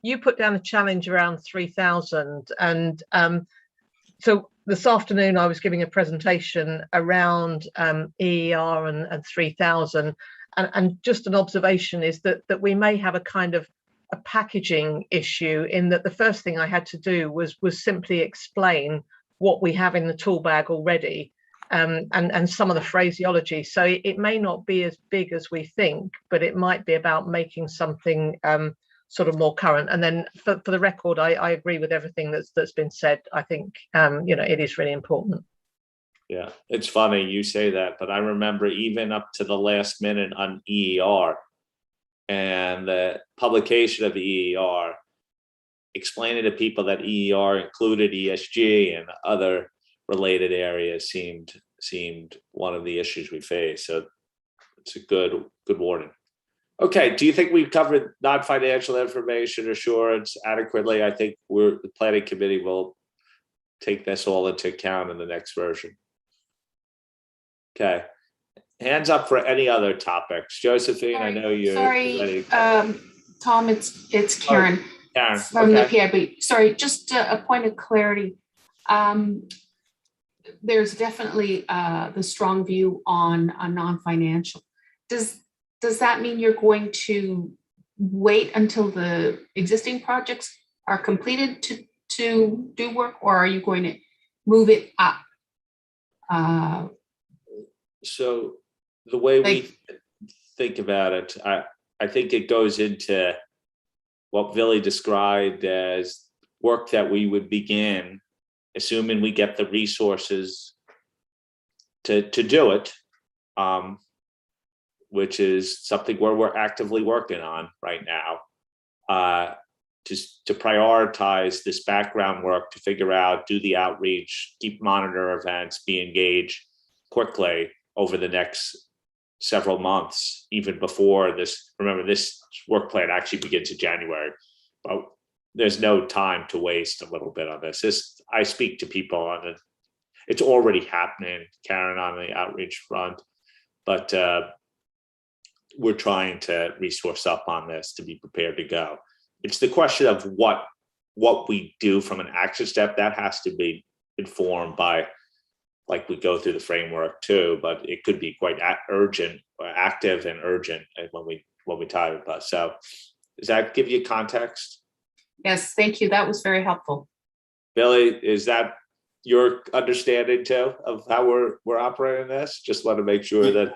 you put down a challenge around 3,000, and so this afternoon I was giving a presentation around EER and 3,000, and just an observation is that we may have a kind of a packaging issue, in that the first thing I had to do was simply explain what we have in the tool bag already. And some of the phraseology. So it may not be as big as we think, but it might be about making something sort of more current. And then for the record, I agree with everything that's been said. I think it is really important.
Yeah, it's funny you say that, but I remember even up to the last minute on EER and the publication of EER, explaining to people that EER included ESG and other related areas seemed one of the issues we face. So it's a good warning. Okay, do you think we've covered non-financial information assurance adequately? I think the planning committee will take this all into account in the next version. Okay, hands up for any other topics. Josephine, I know you're ready.
Tom, it's Karen.
Oh, Karen,
from
okay.
the PIB. Sorry, just a point of clarity. There's definitely the strong view on non-financial. Does that mean you're going to wait until the existing projects are completed to do work, or are you going to move it up?
So the way we think about it, I think it goes into what Billy described as work that we would begin, assuming we get the resources to do it, which is something where we're actively working on right now, just to prioritize this background work to figure out, do the outreach, keep monitor events, be engaged quickly over the next several months, even before this. Remember, this work plan actually begins in January, but there's no time to waste a little bit on this. I speak to people on it. It's already happening, Karen, on the outreach front, but we're trying to resource up on this to be prepared to go. It's the question of what we do from an action step that has to be informed by, like, we go through the framework too, but it could be quite urgent, or active and urgent when we talk about. So does that give you context?
Yes, thank you. That was very helpful.
Billy, is that your understanding too of how we're operating this? Just want to make sure that.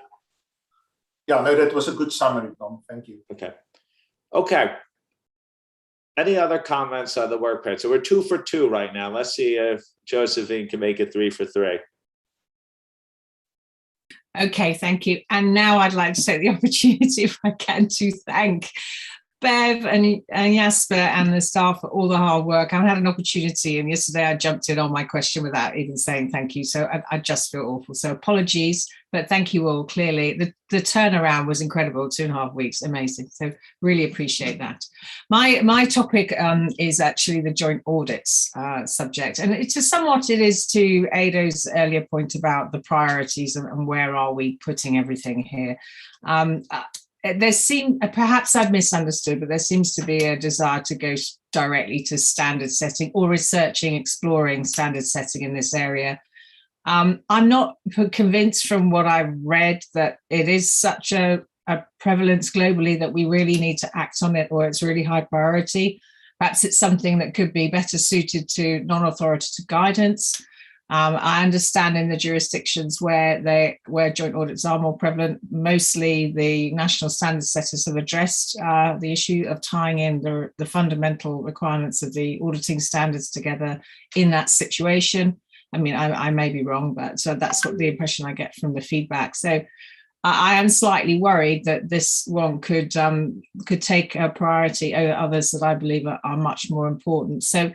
Yeah, no, that was a good summary, Tom. Thank you.
Okay. Any other comments on the work plan? So we're 2 for 2 right now. Let's see if Josephine can make it 3 for 3.
Okay, thank you. And now I'd like to take the opportunity, if I can, to thank Bev and Jasper and the staff for all the hard work. I had an opportunity, and yesterday I jumped in on my question without even saying thank you. So I just feel awful. So apologies, but thank you all. Clearly, the turnaround was incredible. 2.5 weeks, amazing. So really appreciate that. My topic is actually the joint audits subject, and it is to Ado's earlier point about the priorities and where are we putting everything here. Perhaps I've misunderstood, but there seems to be a desire to go directly to standard setting or exploring standard setting in this area. I'm not convinced from what I've read that it is such a prevalence globally that we really need to act on it, or it's really high priority. Perhaps it's something that could be better suited to non-authoritative guidance. I understand in the jurisdictions where joint audits are more prevalent, mostly the national standard setters have addressed the issue of tying in the fundamental requirements of the auditing standards together in that situation. I mean, I may be wrong, but so that's what the impression I get from the feedback. So I am slightly worried that this one could take a priority over others that I believe are much more important. So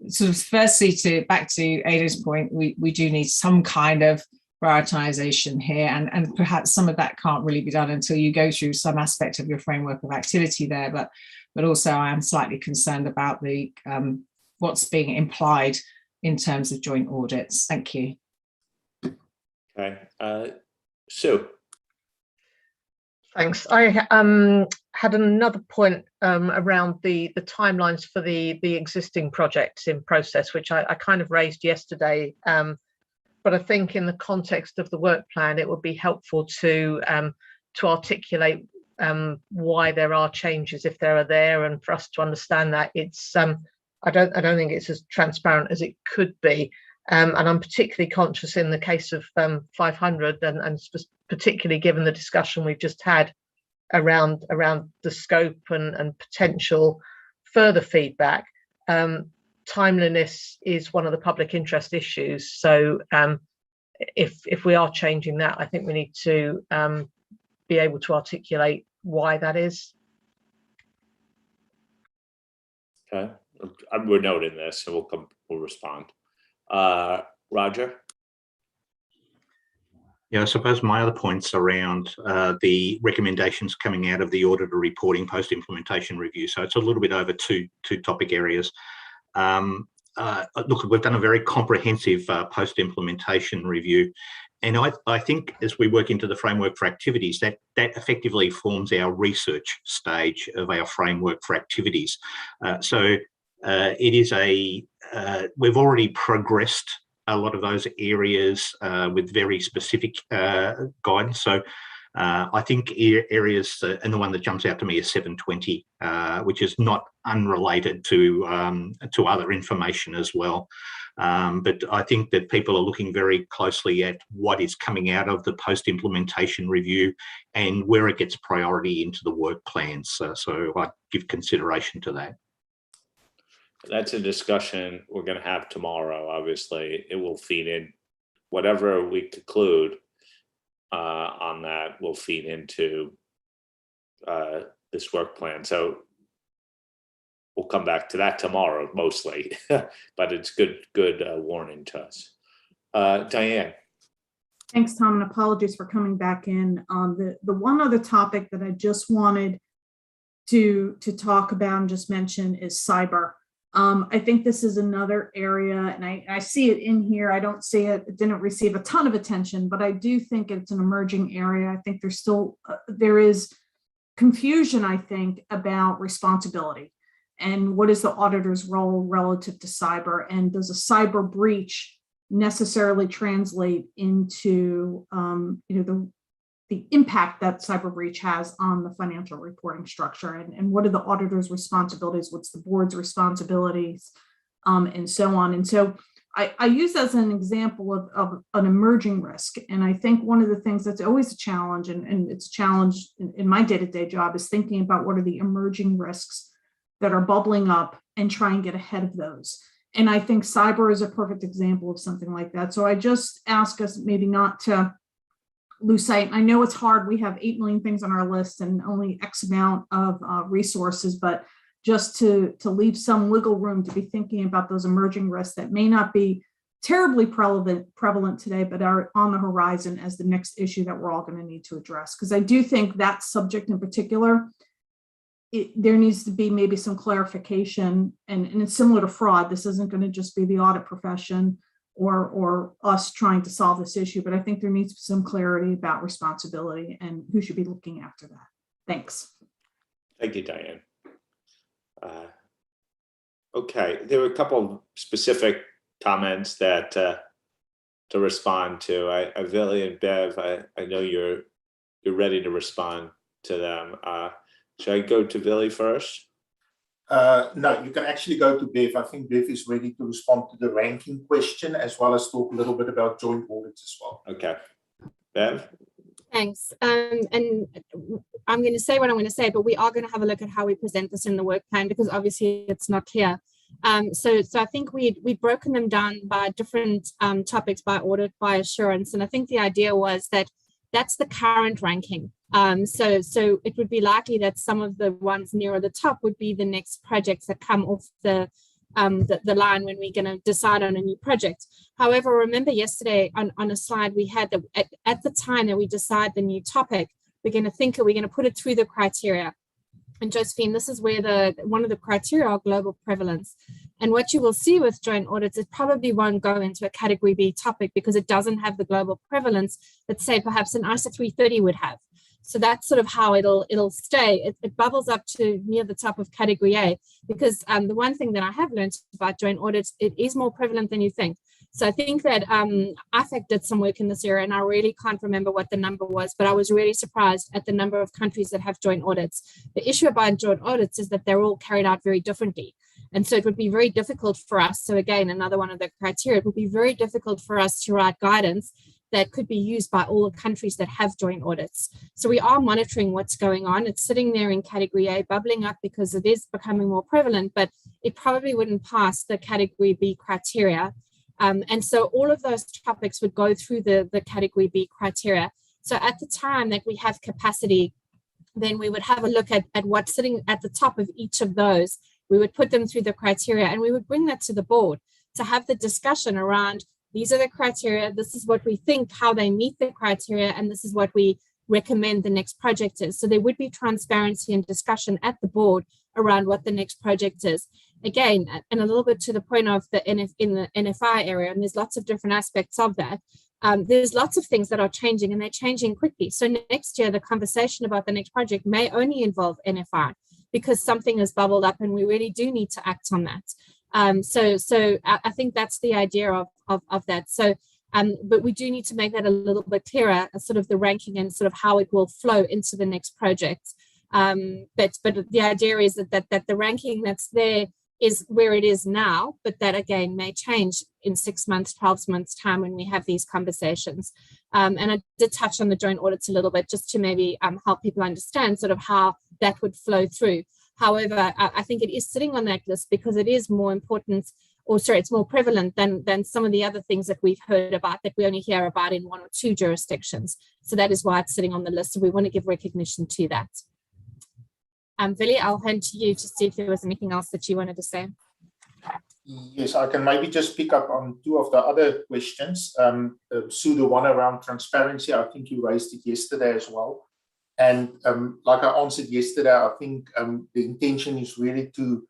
sort of firstly, back to Ada's point, we do need some kind of prioritization here, and perhaps some of that can't really be done until you go through some aspect of your framework of activity there. But also I am slightly concerned about the what's being implied in terms of joint audits. Thank you.
Okay, Sue.
Thanks. I had another point around the timelines for the existing projects in process, which I kind of raised yesterday. But I think in the context of the work plan, it would be helpful to articulate why there are changes if there are there, and for us to understand that it's I don't think it's as transparent as it could be. And I'm particularly conscious in the case of 500 and particularly given the discussion we've just had around the scope and potential further feedback. Timeliness is one of the public interest issues. So if we are changing that, I think we need to be able to articulate why that is.
Okay, we're noting this, so we'll respond. Roger?
Yeah, I suppose my other points around the recommendations coming out of the auditor reporting post-implementation review. So it's a little bit over two topic areas. Look, we've done a very comprehensive post-implementation review. And I think as we work into the framework for activities, that effectively forms our research stage of our framework for activities. It is we've already progressed a lot of those areas with very specific guidance. So I think areas, and the one that jumps out to me is 720, which is not unrelated to other information as well. But I think that people are looking very closely at what is coming out of the post-implementation review and where it gets priority into the work plans. So I give consideration to that.
That's a discussion we're going to have tomorrow. Obviously, it will feed in whatever we conclude on that will feed into this work plan. So we'll come back to that tomorrow, mostly, but it's good warning to us. Diane.
Thanks, Tom, and apologies for coming back in. The one other topic that I just wanted to talk about and just mention is cyber. I think this is another area, and I see it in here. I don't see it. It didn't receive a ton of attention, but I do think it's an emerging area. I think there's still, there is confusion, I think, about responsibility and what is the auditor's role relative to cyber, and does a cyber breach necessarily translate into the impact that cyber breach has on the financial reporting structure, and what are the auditor's responsibilities, what's the board's responsibilities, and so on. And so I use as an example of an emerging risk. And I think one of the things that's always a challenge, and it's a challenge in my day-to-day job, is thinking about what are the emerging risks that are bubbling up and try and get ahead of those. And I think cyber is a perfect example of something like that. So I just ask us maybe not to lose sight. I know it's hard. We have 8 million things on our list and only X amount of resources, but just to leave some wiggle room to be thinking about those emerging risks that may not be terribly prevalent today, but are on the horizon as the next issue that we're all going to need to address. Because I do think that subject in particular, there needs to be maybe some clarification, and it's similar to fraud. This isn't going to just be the audit profession or us trying to solve this issue, but I think there needs to be some clarity about responsibility and who should be looking after that. Thanks.
Thank you, Diane. Okay, there were a couple of specific comments that to respond to. Vili and Bev, I know you're ready to respond to them. Should I go to Vili first?
No, you can actually go to Bev. I think Bev is ready to respond to the ranking question as well as talk a little bit about joint audits as well.
Okay, Bev?
Thanks. And I'm going to say what I'm going to say, but we are going to have a look at how we present this in the work plan, because obviously it's not clear. So I think we'd broken them down by different topics, by audit, by assurance. And I think the idea was that that's the current ranking. So it would be likely that some of the ones nearer the top would be the next projects that come off the line when we're going to decide on a new project. However, remember yesterday on a slide we had that at the time that we decide the new topic, we're going to put it through the criteria. And Josephine, this is where one of the criteria are global prevalence. And what you will see with joint audits, it probably won't go into a category B topic because it doesn't have the global prevalence that, say, perhaps an ISA 330 would have. So that's sort of how it'll stay. It bubbles up to near the top of category A, because the one thing that I have learned about joint audits, it is more prevalent than you think. So I think that IFAC did some work in this area, and I really can't remember what the number was, but I was really surprised at the number of countries that have joint audits. The issue about joint audits is that they're all carried out very differently. And so it would be very difficult for us. So again, another one of the criteria, it would be very difficult for us to write guidance that could be used by all the countries that have joint audits. So we are monitoring what's going on. It's sitting there in category A, bubbling up because it is becoming more prevalent, but it probably wouldn't pass the category B criteria. And so all of those topics would go through the category B criteria. So at the time that we have capacity, then we would have a look at what's sitting at the top of each of those. We would put them through the criteria, and we would bring that to the board to have the discussion around, these are the criteria, this is what we think, how they meet the criteria, and this is what we recommend the next project is. So there would be transparency and discussion at the board around what the next project is. Again, and a little bit to the point of in the NFI area, and there's lots of different aspects of that. There's lots of things that are changing, and they're changing quickly. So next year, the conversation about the next project may only involve NFI because something has bubbled up and we really do need to act on that. So I think that's the idea of that. So, but we do need to make that a little bit clearer, sort of the ranking and sort of how it will flow into the next project. But the idea is that the ranking that's there is where it is now, but that again may change in 6 months, 12 months time when we have these conversations. And I did touch on the joint audits a little bit just to maybe help people understand sort of how that would flow through. However, I think it is sitting on that list because it is more important, or sorry, it's more prevalent than some of the other things that we've heard about that we only hear about in 1 or 2 jurisdictions. So that is why it's sitting on the list. So we want to give recognition to that. Vili, I'll hand to you to see if there was anything else that you wanted to say.
Yes, I can maybe just pick up on 2 of the other questions. Sue, the one around transparency, I think you raised it yesterday as well. And like I answered yesterday, I think the intention is really to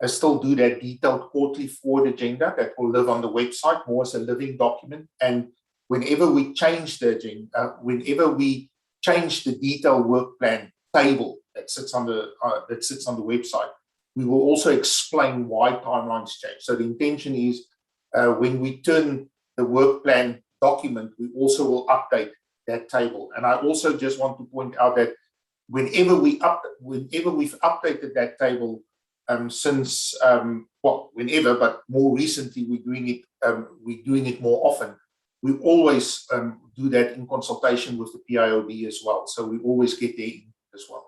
still do that detailed quarterly forward agenda that will live on the website more as a living document. And whenever we change the agenda, whenever we change the detailed work plan table that sits on the website, we will also explain why timelines change. So the intention is when we turn the work plan document, we also will update that table. And I also just want to point out that whenever we've updated that table since whenever, but more recently we're doing it more often. We always do that in consultation with the PIOB as well. So we always get there as well.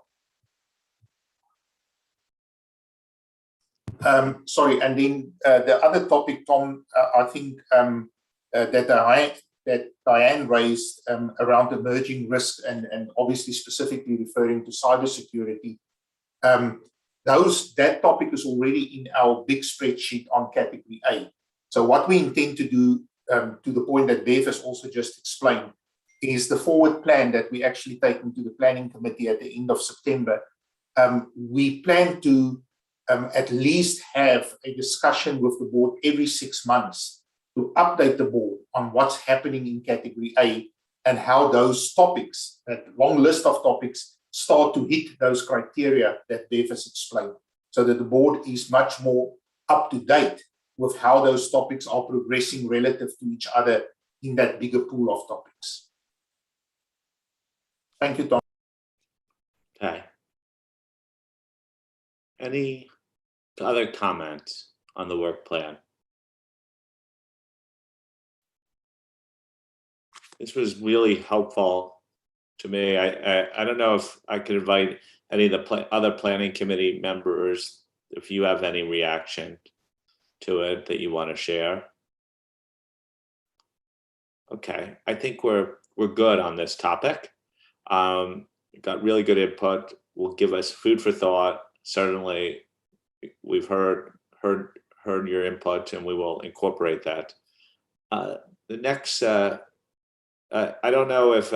Sorry, and then the other topic, Tom, I think that that Diane raised around emerging risk and obviously specifically referring to cybersecurity, that topic is already in our big spreadsheet on category A. So what we intend to do, to the point that Bev has also just explained, is the forward plan that we actually take into the planning committee at the end of September. We plan to at least have a discussion with the board every 6 months to update the board on what's happening in category A and how those topics, that long list of topics, start to hit those criteria that Bev has explained, so that the board is much more up to date with how those topics are progressing relative to each other in that bigger pool of topics. Thank you, Tom.
Okay. Any other comments on the work plan? This was really helpful to me. I don't know if I could invite any of the other planning committee members, if you have any reaction to it that you want to share. Okay, I think we're good on this topic. Got really good input. Will give us food for thought. Certainly, we've heard your input, and we will incorporate that. The next, I don't know if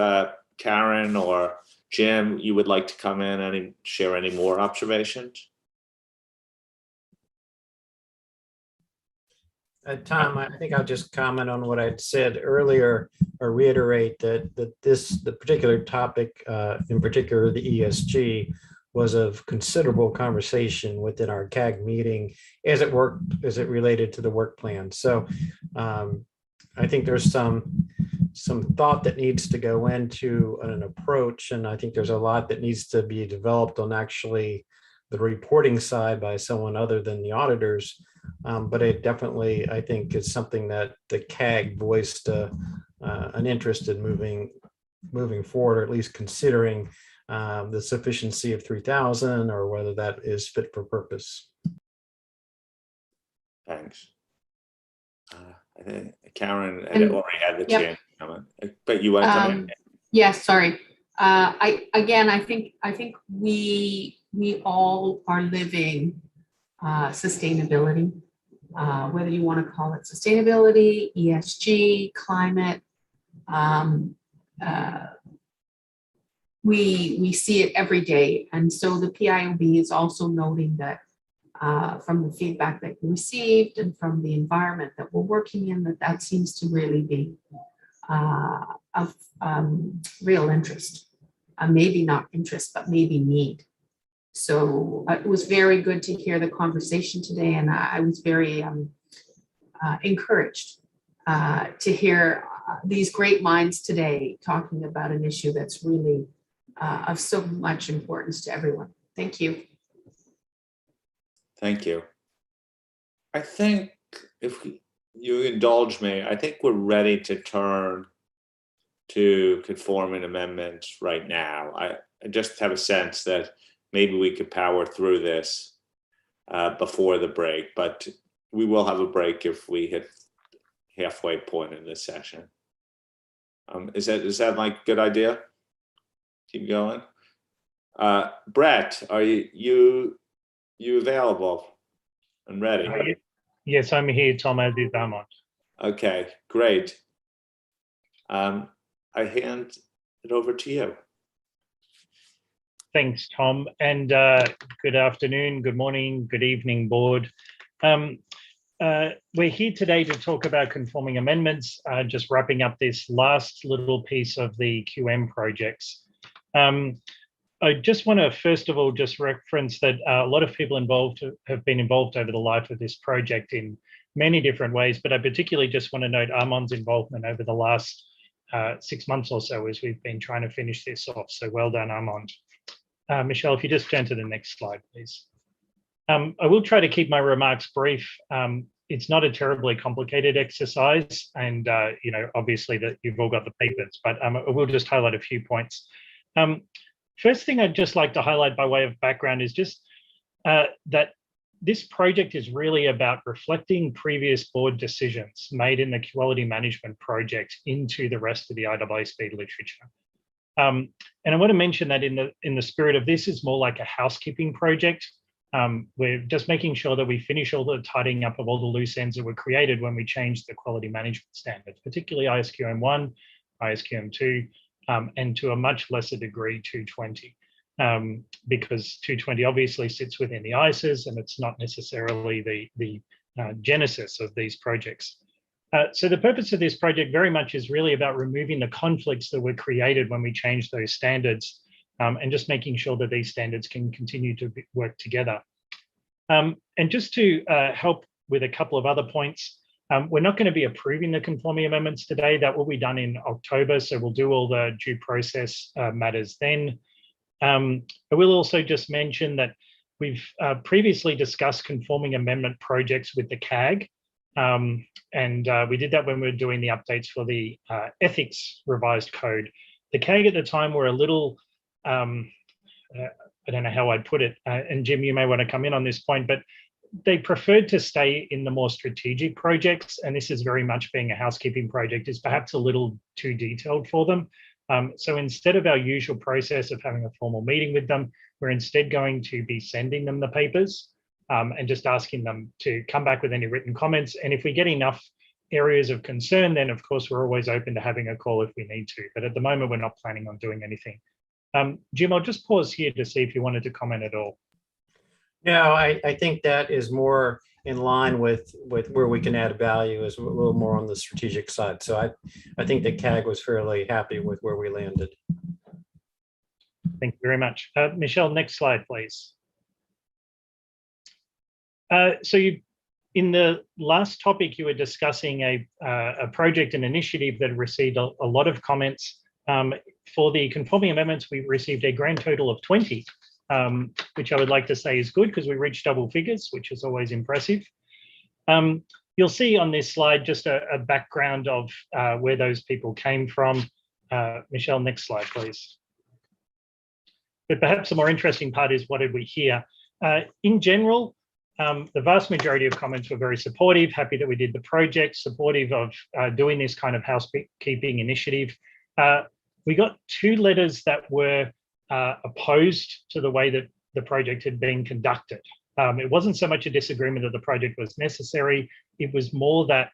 Karen or Jim, you would like to come in and share any more observations?
Tom, I think I'll just comment on what I'd said earlier, or reiterate that the particular topic, in particular the ESG, was of considerable conversation within our CAG meeting as it related to the work plan. So I think there's some thought that needs to go into an approach, and I think there's a lot that needs to be developed on actually the reporting side by someone other than the auditors. But it definitely, I think, is something that the CAG voiced an interest in moving forward, or at least considering the sufficiency of 3,000, or whether that is fit for purpose.
Thanks. I think Karen already had the chance to comment, but you want to come in?
Yes, sorry. I think we all are living sustainability, whether you want to call it sustainability, ESG, climate. We see it every day, and so the PIOB is also noting that from the feedback that we received and from the environment that we're working in, that seems to really be of real interest. Maybe not interest, but maybe need. So it was very good to hear the conversation today, and I was very encouraged to hear these great minds today talking about an issue that's really of so much importance to everyone. Thank you.
Thank you. I think if you indulge me, I think we're ready to turn to conforming amendments right now. I just have a sense that maybe we could power through this before the break, but we will have a break if we hit halfway point in this session. Is that like a good idea? Keep going. Brett, are you available and ready?
Yes, I'm here, Tom, as is Armand.
Okay, great. I hand it over to you.
Thanks, Tom, and good afternoon, good morning, good evening, board. We're here today to talk about conforming amendments, just wrapping up this last little piece of the QM projects. I just want to first of all just reference that a lot of people involved have been involved over the life of this project in many different ways, but I particularly just want to note Armand's involvement over the last 6 months or so as we've been trying to finish this off. So well done, Armand. Michelle, if you just turn to the next slide, please. I will try to keep my remarks brief. It's not a terribly complicated exercise, and obviously that you've all got the papers, but I will just highlight a few points. First thing I'd just like to highlight by way of background is just that this project is really about reflecting previous board decisions made in the quality management project into the rest of the IAASB literature. And I want to mention that in the spirit of this is more like a housekeeping project. We're just making sure that we finish all the tidying up of all the loose ends that were created when we changed the quality management standards, particularly ISQM 1, ISQM 2, and to a much lesser degree 220. Because 220 obviously sits within the ICES and it's not necessarily the genesis of these projects. So the purpose of this project very much is really about removing the conflicts that were created when we changed those standards and just making sure that these standards can continue to work together. And just to help with a couple of other points, we're not going to be approving the conforming amendments today. That will be done in October, so we'll do all the due process matters then. I will also just mention that we've previously discussed conforming amendment projects with the CAG, and we did that when we were doing the updates for the ethics revised code. The CAG at the time were a little, I don't know how I'd put it, and Jim, you may want to come in on this point, but they preferred to stay in the more strategic projects, and this is very much being a housekeeping project, is perhaps a little too detailed for them. So instead of our usual process of having a formal meeting with them, we're instead going to be sending them the papers and just asking them to come back with any written comments. And if we get enough areas of concern, then of course we're always open to having a call if we need to. But at the moment, we're not planning on doing anything. Jim, I'll just pause here to see if you wanted to comment at all.
No, I think that is more in line with where we can add value, is a little more on the strategic side. So I think that CAG was fairly happy with where we landed.
Thank you very much. Michelle, next slide, please. So in the last topic, you were discussing a project and initiative that received a lot of comments. For the conforming amendments, we received a grand total of 20. Which I would like to say is good because we reached double figures, which is always impressive. You'll see on this slide just a background of where those people came from. Michelle, next slide, please. But perhaps the more interesting part is what did we hear? In general, the vast majority of comments were very supportive, happy that we did the project, supportive of doing this kind of housekeeping initiative. We got 2 letters that were opposed to the way that the project had been conducted. It wasn't so much a disagreement that the project was necessary, it was more that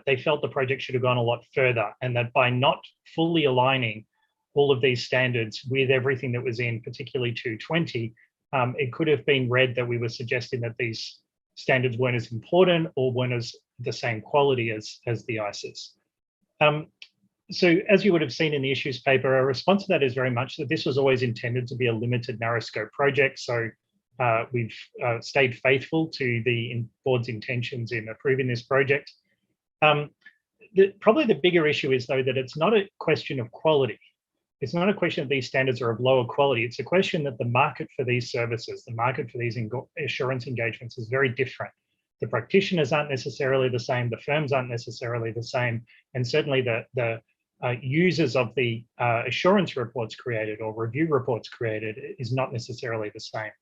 they felt the project should have gone a lot further, and that by not fully aligning all of these standards with everything that was in particularly 220, it could have been read that we were suggesting that these standards weren't as important or weren't as the same quality as the ICES. So as you would have seen in the issues paper, our response to that is very much that this was always intended to be a limited narrow scope project. So we've stayed faithful to the board's intentions in approving this project. Probably the bigger issue is though that it's not a question of quality. It's not a question that these standards are of lower quality. It's a question that the market for these services, the market for these assurance engagements is very different. The practitioners aren't necessarily the same, the firms aren't necessarily the same, and certainly the users of the assurance reports created or review reports created is not necessarily the same.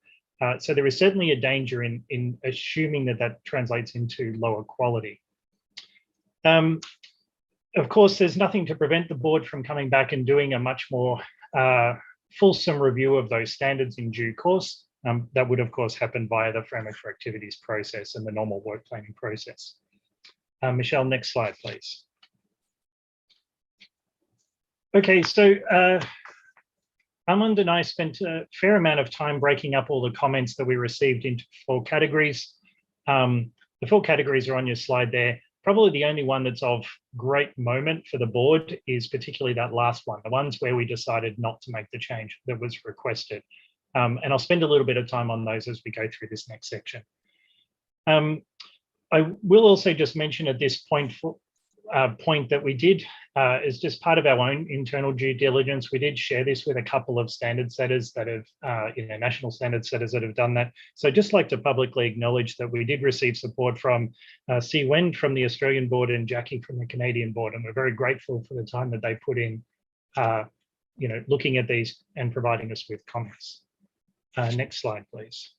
So there is certainly a danger in assuming that that translates into lower quality. Of course, there's nothing to prevent the board from coming back and doing a much more fulsome review of those standards in due course. That would, of course, happen via the framework for activities process and the normal work planning process. Michelle, next slide, please. Okay, so Armand and I spent a fair amount of time breaking up all the comments that we received into 4 categories. The 4 categories are on your slide there. Probably the only one that's of great moment for the board is particularly that last one, the ones where we decided not to make the change that was requested. And I'll spend a little bit of time on those as we go through this next section. I will also just mention at this point that we did, as just part of our own internal due diligence, we did share this with a couple of standard setters that have, national standard setters that have done that. So I'd just like to publicly acknowledge that we did receive support from Si Wen from the Australian board and Jackie from the Canadian board, and we're very grateful for the time that they put in, looking at these and providing us with comments. Next slide, please.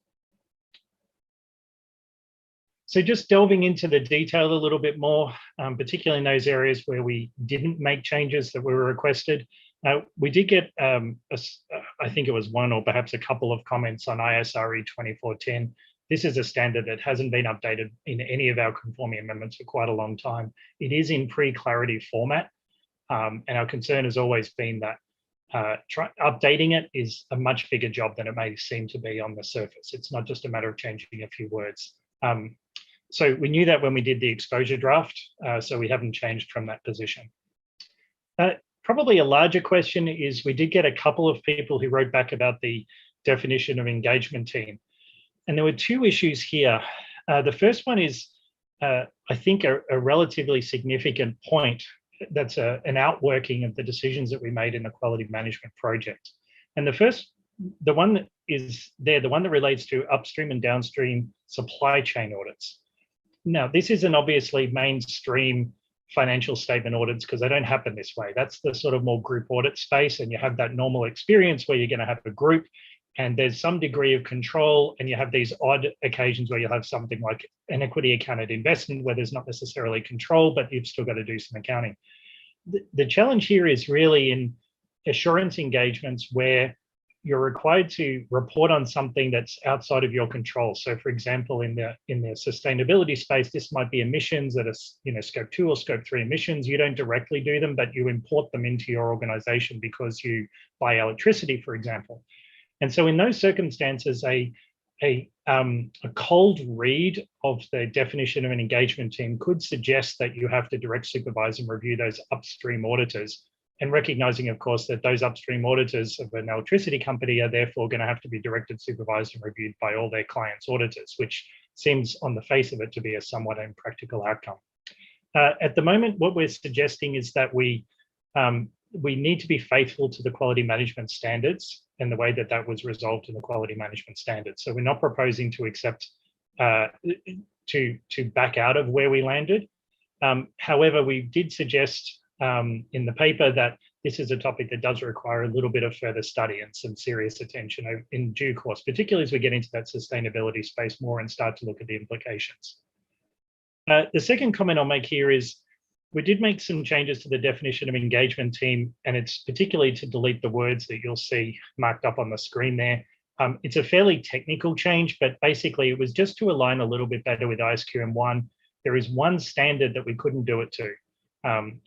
So just delving into the detail a little bit more, particularly in those areas where we didn't make changes that were requested. We did get, I think it was one or perhaps a couple of comments on ISRE 2410. This is a standard that hasn't been updated in any of our conforming amendments for quite a long time. It is in pre-clarity format, and our concern has always been that updating it is a much bigger job than it may seem to be on the surface. It's not just a matter of changing a few words. So we knew that when we did the exposure draft, so we haven't changed from that position. Probably a larger question is we did get a couple of people who wrote back about the definition of engagement team. And there were two issues here. The first one is, I think, a relatively significant point that's an outworking of the decisions that we made in the quality management project. And the one that is there, the one that relates to upstream and downstream supply chain audits. Now, this isn't obviously mainstream financial statement audits because they don't happen this way. That's the sort of more group audit space, and you have that normal experience where you're going to have a group and there's some degree of control, and you have these odd occasions where you'll have something like an equity accounted investment where there's not necessarily control, but you've still got to do some accounting. The challenge here is really in assurance engagements where you're required to report on something that's outside of your control. So, for example, in the sustainability space, this might be emissions that are, scope 2 or scope 3 emissions. You don't directly do them, but you import them into your organization because you buy electricity, for example. And so, in those circumstances, a cold read of the definition of an engagement team could suggest that you have to direct supervise and review those upstream auditors. And recognizing, of course, that those upstream auditors of an electricity company are therefore going to have to be directed, supervised, and reviewed by all their clients' auditors, which seems on the face of it to be a somewhat impractical outcome. At the moment, what we're suggesting is that we need to be faithful to the quality management standards and the way that that was resolved in the quality management standards. So we're not proposing to accept, to back out of where we landed. However, we did suggest in the paper that this is a topic that does require a little bit of further study and some serious attention in due course, particularly as we get into that sustainability space more and start to look at the implications. The second comment I'll make here is we did make some changes to the definition of engagement team, and it's particularly to delete the words that you'll see marked up on the screen there. It's a fairly technical change, but basically it was just to align a little bit better with ISQM1. There is one standard that we couldn't do it to,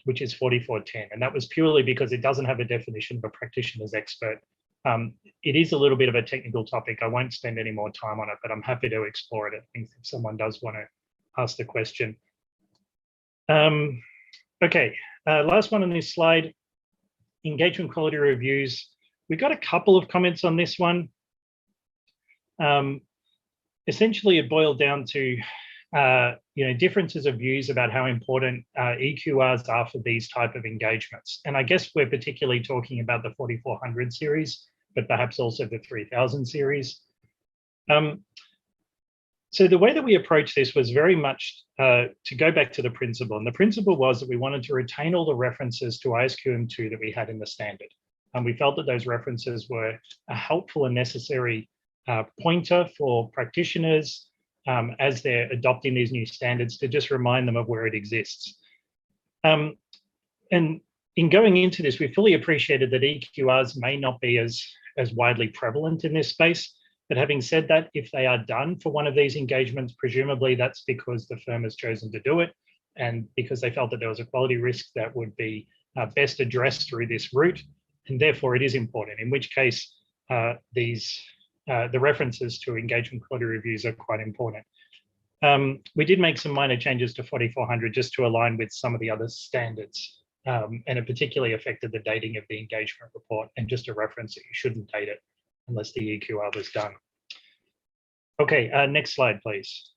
which is 4410. And that was purely because it doesn't have a definition of a practitioner's expert. It is a little bit of a technical topic. I won't spend any more time on it, but I'm happy to explore it if someone does want to ask the question. Okay, last one on this slide, engagement quality reviews. We got a couple of comments on this one. Essentially, it boiled down to differences of views about how important EQRs are for these type of engagements. And I guess we're particularly talking about the 4400 series, but perhaps also the 3000 series. So the way that we approached this was very much to go back to the principle. And the principle was that we wanted to retain all the references to ISQM2 that we had in the standard. And we felt that those references were a helpful and necessary pointer for practitioners as they're adopting these new standards to just remind them of where it exists. And in going into this, we fully appreciated that EQRs may not be as widely prevalent in this space. But having said that, if they are done for one of these engagements, presumably that's because the firm has chosen to do it and because they felt that there was a quality risk that would be best addressed through this route. And therefore it is important, in which case the references to engagement quality reviews are quite important. We did make some minor changes to 4400 just to align with some of the other standards. And it particularly affected the dating of the engagement report and just a reference that you shouldn't date it unless the EQR was done. Okay, next slide, please.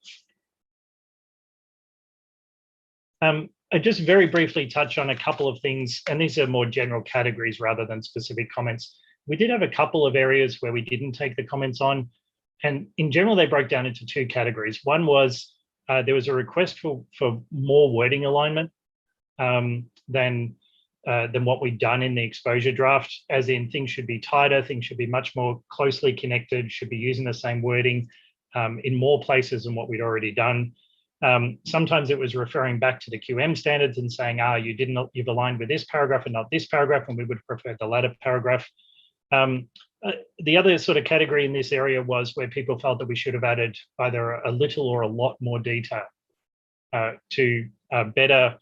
I just very briefly touch on a couple of things, and these are more general categories rather than specific comments. We did have a couple of areas where we didn't take the comments on, and in general, they broke down into two categories. One was there was a request for more wording alignment than what we'd done in the exposure draft, as in things should be tighter, things should be much more closely connected, should be using the same wording in more places than what we'd already done. Sometimes it was referring back to the QM standards and saying, you've aligned with this paragraph and not this paragraph, and we would prefer the latter paragraph. The other sort of category in this area was where people felt that we should have added either a little or a lot more detail to better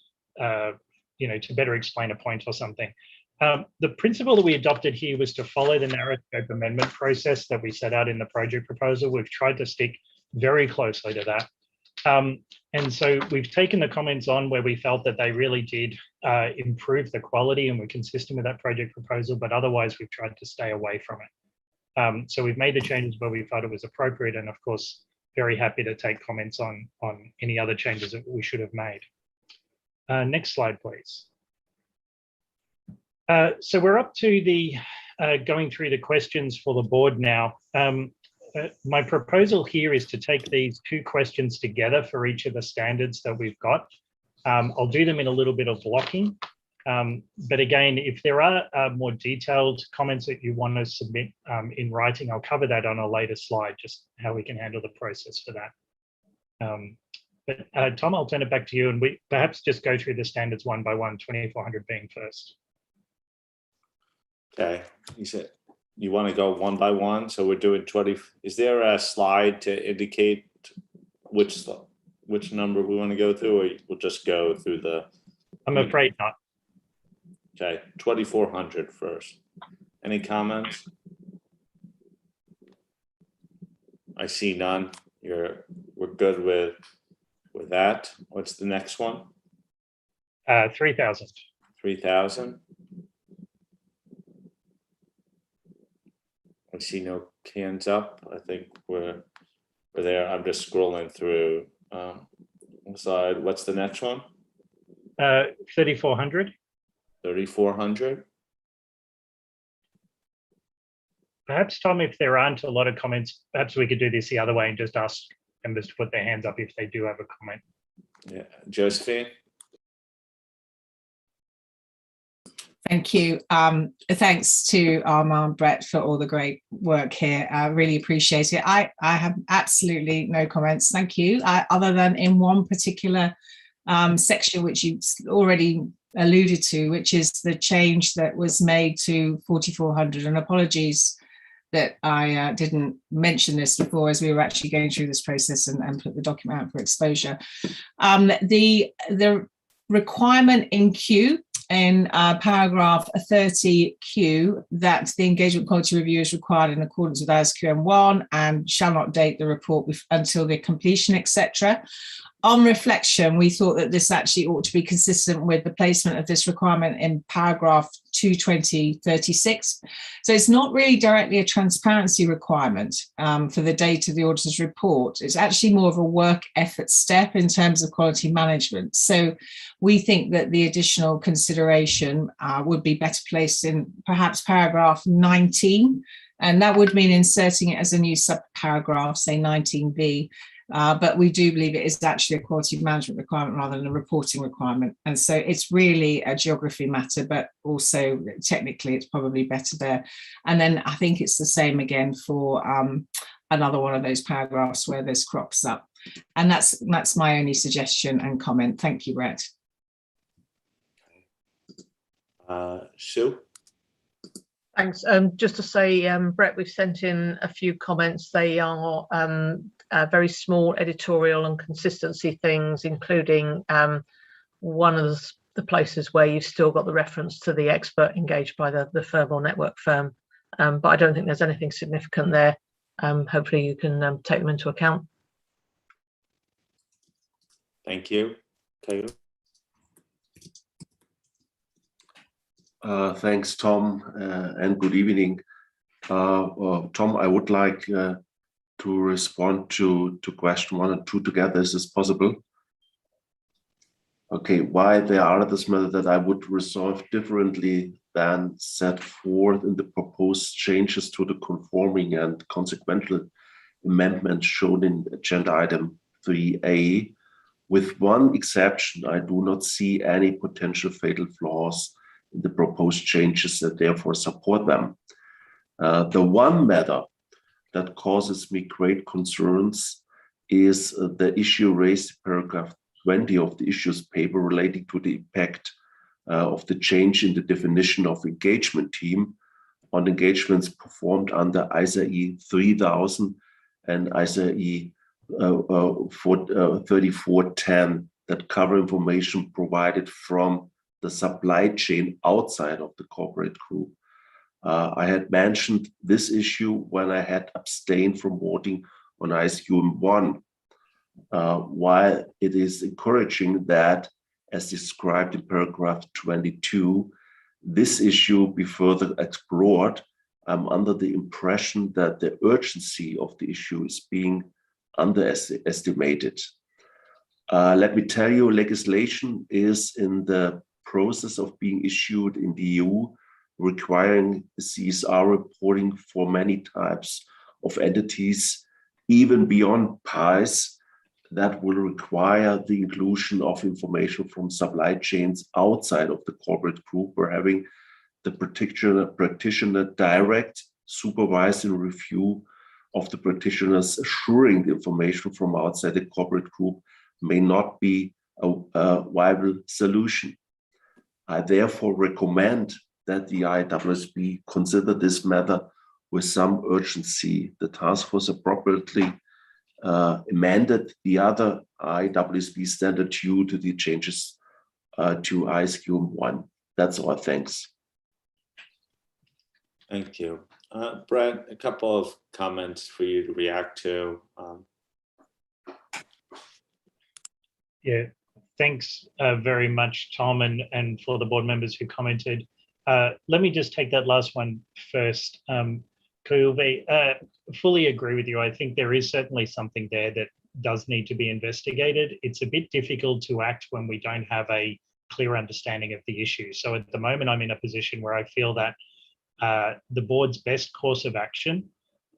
explain a point or something. The principle that we adopted here was to follow the narrow scope amendment process that we set out in the project proposal. We've tried to stick very closely to that. And so we've taken the comments on where we felt that they really did improve the quality and were consistent with that project proposal, but otherwise we've tried to stay away from it. So we've made the changes where we thought it was appropriate, and of course, very happy to take comments on any other changes that we should have made. Next slide, please. So we're up to the going through the questions for the board now. My proposal here is to take these two questions together for each of the standards that we've got. I'll do them in a little bit of blocking. But again, if there are more detailed comments that you want to submit in writing, I'll cover that on a later slide, just how we can handle the process for that. But Tom, I'll turn it back to you, and we perhaps just go through the standards one by one, 2400 being first.
Okay, you said you want to go one by one, so we're doing 20. Is there a slide to indicate which number we want to go through, or we'll just go through the?
I'm afraid not.
Okay, 2400 first. Any comments? I see none. We're good with that. What's the next one?
3000.
3000. I see no hands up. I think we're there. I'm just scrolling through. Slide. What's the next one?
3400.
3400.
Perhaps, Tom, if there aren't a lot of comments, perhaps we could do this the other way and just ask members to put their hands up if they do have a comment.
Yeah, Josephine.
Thank you. Thanks to Armand, Brett, for all the great work here. I really appreciate it. I have absolutely no comments. Thank you. Other than in one particular section, which you already alluded to, which is the change that was made to 4400. And apologies that I didn't mention this before as we were actually going through this process and put the document out for exposure. The requirement in Q in paragraph 30Q that the engagement quality review is required in accordance with IAASB QM1 and shall not date the report until the completion, etc. On reflection, we thought that this actually ought to be consistent with the placement of this requirement in paragraph 22036. So it's not really directly a transparency requirement for the date of the auditor's report. It's actually more of a work effort step in terms of quality management. So we think that the additional consideration would be better placed in perhaps paragraph 19, and that would mean inserting it as a new subparagraph, say 19b. But we do believe it is actually a quality management requirement rather than a reporting requirement. And so it's really a geography matter, but also technically it's probably better there. And then I think it's the same again for another one of those paragraphs where this crops up. And that's my only suggestion and comment. Thank you, Brett.
Sue?
Thanks. Just to say, Brett, we've sent in a few comments. They are very small editorial and consistency things, including one of the places where you've still got the reference to the expert engaged by the firm or network firm. But I don't think there's anything significant there. Hopefully you can take them into account.
Thank you. Taylor?
Thanks, Tom, and good evening. Tom, I would like to respond to question 1 and 2 together. Is this possible? Okay, why there are this matter that I would resolve differently than set forth in the proposed changes to the conforming and consequential amendments shown in agenda item 3A. With one exception, I do not see any potential fatal flaws in the proposed changes and therefore support them. The one matter that causes me great concerns is the issue raised in paragraph 20 of the issues paper relating to the impact of the change in the definition of engagement team on engagements performed under ISAE 3000 and ISAE 3410 that cover information provided from the supply chain outside of the corporate group. I had mentioned this issue when I had abstained from voting on ISQM 1. While it is encouraging that, as described in paragraph 22, this issue be further explored, I'm under the impression that the urgency of the issue is being underestimated. Let me tell you, legislation is in the process of being issued in the EU, requiring CSR reporting for many types of entities, even beyond PIEs, that will require the inclusion of information from supply chains outside of the corporate group, where having the practitioner direct, supervise and review of the practitioners assuring the information from outside the corporate group may not be a viable solution. I therefore recommend that the IAASB consider this matter with some urgency. The task force appropriately amended the other IAASB standard due to the changes to ISQM 1. That's all. Thanks.
Thank you. Brett, a couple of comments for you to react to.
Yeah, thanks very much, Tom, and for the board members who commented. Let me just take that last one first. Koyuve, fully agree with you. I think there is certainly something there that does need to be investigated. It's a bit difficult to act when we don't have a clear understanding of the issue. So at the moment, I'm in a position where I feel that the board's best course of action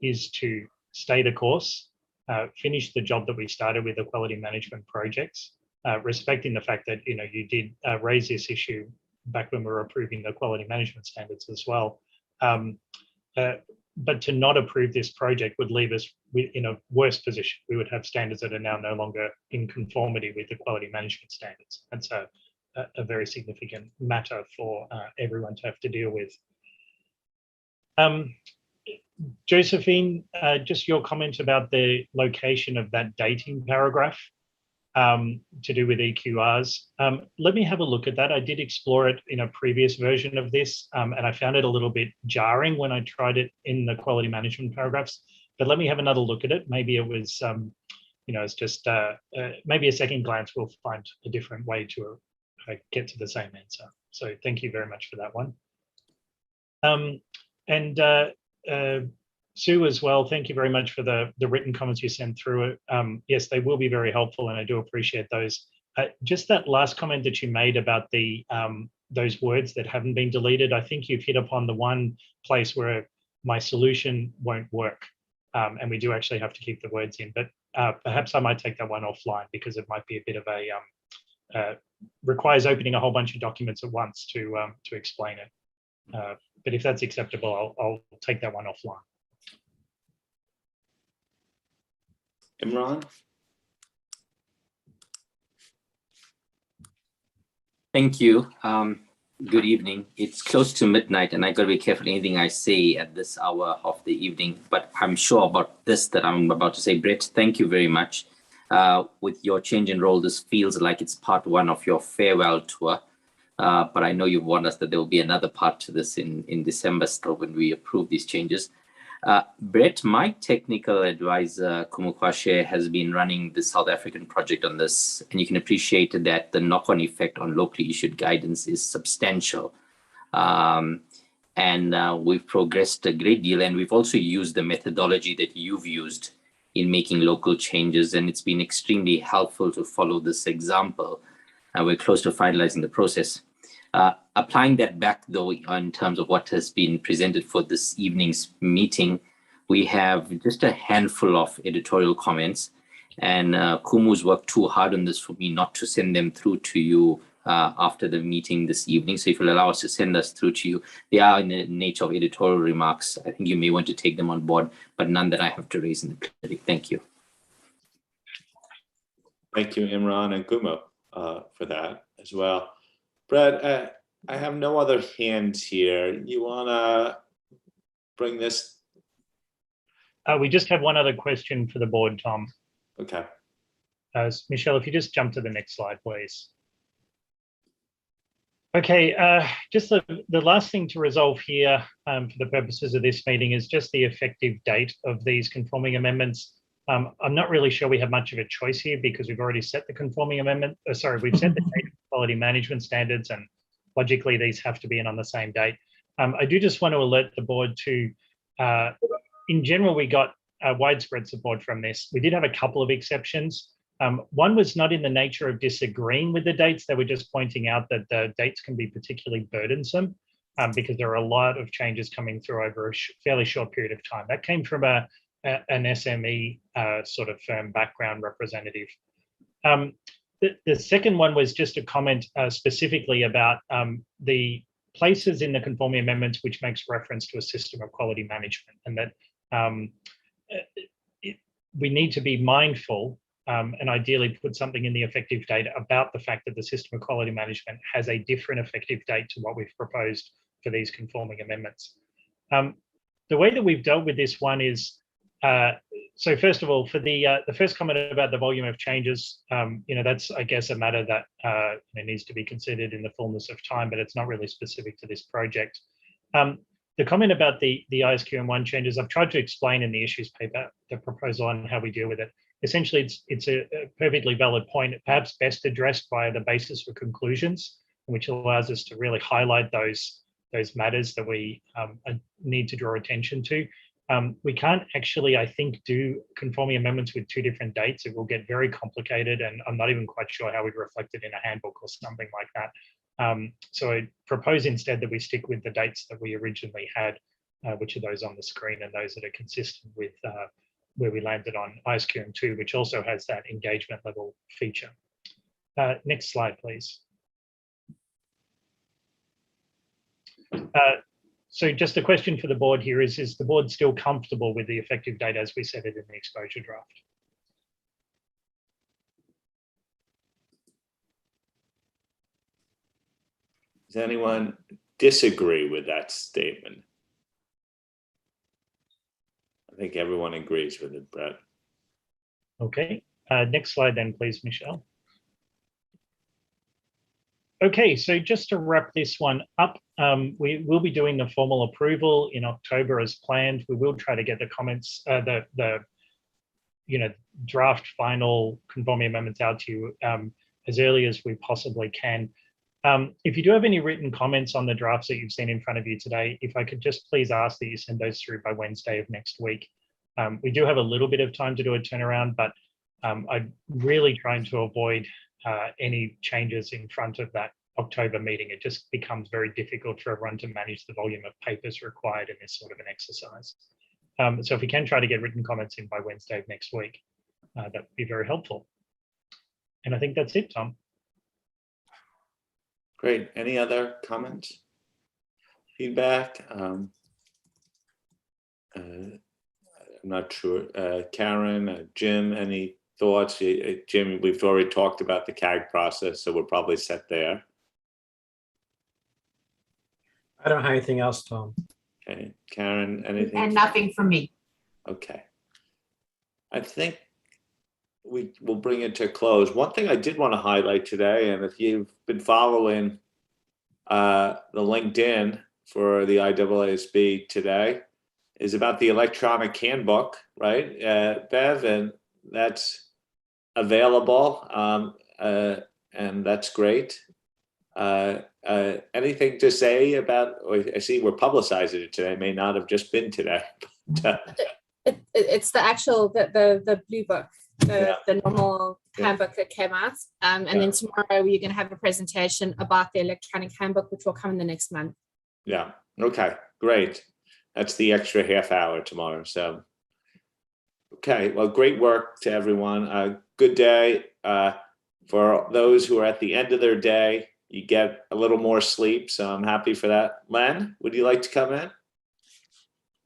is to stay the course, finish the job that we started with the quality management projects, respecting the fact that you did raise this issue back when we were approving the quality management standards as well. But to not approve this project would leave us in a worse position. We would have standards that are now no longer in conformity with the quality management standards. That's a very significant matter for everyone to have to deal with. Josephine, just your comment about the location of that dating paragraph to do with EQRs. Let me have a look at that. I did explore it in a previous version of this, and I found it a little bit jarring when I tried it in the quality management paragraphs. But let me have another look at it. Maybe it was, it's just maybe a second glance we'll find a different way to get to the same answer. So thank you very much for that one. Sue as well, thank you very much for the written comments you sent through. Yes, they will be very helpful, and I do appreciate those. Just that last comment that you made about the those words that haven't been deleted, I think you've hit upon the one place where my solution won't work, and we do actually have to keep the words in. But perhaps I might take that one offline because it might be a bit of a requires opening a whole bunch of documents at once to explain it. But if that's acceptable, I'll take that one offline.
Imran?
Thank you. Good evening. It's close to midnight and I got to be careful anything I say at this hour of the evening, but I'm sure about this that I'm about to say. Brett, thank you very much. With your change in role, this feels like it's part one of your farewell tour. But I know you've warned us that there will be another part to this in December still when we approve these changes. Brett, my technical advisor, Kumukwashe, has been running the South African project on this, and you can appreciate that the knock-on effect on locally issued guidance is substantial. We've progressed a great deal, and we've also used the methodology that you've used in making local changes, and it's been extremely helpful to follow this example. We're close to finalizing the process. Applying that back, though, in terms of what has been presented for this evening's meeting, we have just a handful of editorial comments, and Kumu's worked too hard on this for me not to send them through to you after the meeting this evening. So if you'll allow us to send us through to you, they are in the nature of editorial remarks. I think you may want to take them on board, but none that I have to raise in the clinic. Thank you.
Thank you, Imran and Gumo, for that as well. Brett, I have no other hands here. You want to bring this?
We just have one other question for the board, Tom.
Okay.
Michelle, if you just jump to the next slide, please. Okay, just the last thing to resolve here for the purposes of this meeting is just the effective date of these conforming amendments. I'm not really sure we have much of a choice here because we've already set the conforming amendment. We've set the data quality management standards, and logically these have to be in on the same date. I do just want to alert the board to, in general, we got widespread support from this. We did have a couple of exceptions. One was not in the nature of disagreeing with the dates. They were just pointing out that the dates can be particularly burdensome because there are a lot of changes coming through over a fairly short period of time. That came from an SME sort of firm background representative. The second one was just a comment specifically about the places in the conforming amendments which makes reference to a system of quality management, and that we need to be mindful and ideally put something in the effective date about the fact that the system of quality management has a different effective date to what we've proposed for these conforming amendments. The way that we've dealt with this one is, so first of all, for the first comment about the volume of changes, that's, I guess, a matter that needs to be considered in the fullness of time, but it's not really specific to this project. The comment about the ISQM1 changes, I've tried to explain in the issues paper, the proposal on how we deal with it. Essentially, it's a perfectly valid point, perhaps best addressed by the basis for conclusions, which allows us to really highlight those matters that we need to draw attention to. We can't actually, I think, do conforming amendments with two different dates. It will get very complicated, and I'm not even quite sure how we'd reflect it in a handbook or something like that. So I propose instead that we stick with the dates that we originally had, which are those on the screen and those that are consistent with where we landed on ISQM2, which also has that engagement level feature. Next slide, please. So just a question for the board here is the board still comfortable with the effective date as we set it in the exposure draft?
Does anyone disagree with that statement? I think everyone agrees with it, Brett.
Okay, next slide then, please, Michelle. Okay, so just to wrap this one up, we will be doing the formal approval in October as planned. We will try to get the comments, the draft final conforming amendments out to you as early as we possibly can. If you do have any written comments on the drafts that you've seen in front of you today, if I could just please ask that you send those through by Wednesday of next week. We do have a little bit of time to do a turnaround, but I'm really trying to avoid any changes in front of that October meeting. It just becomes very difficult for everyone to manage the volume of papers required in this sort of an exercise. So if we can try to get written comments in by Wednesday of next week, that would be very helpful. And I think that's it, Tom.
Great. Any other comments? Feedback? I'm not sure. Karen, Jim, any thoughts? Jim, we've already talked about the CAG process, so we're probably set there.
I don't have anything else, Tom.
Okay. Karen, anything?
And nothing from me.
Okay. I think we will bring it to a close. One thing I did want to highlight today, and if you've been following the LinkedIn for the IAASB today, is about the electronic handbook, right, Bev? And that's available, and that's great. Anything to say about, I see we're publicizing it today, may not have just been today.
It's the actual, the blue book, the normal handbook that came out. And then tomorrow we're going to have a presentation about the electronic handbook, which will come in the next month.
Yeah, okay, great. That's the extra half hour tomorrow. So, okay, well, great work to everyone. Good day. For those who are at the end of their day, you get a little more sleep, so I'm happy for that. Len, would you like to come in?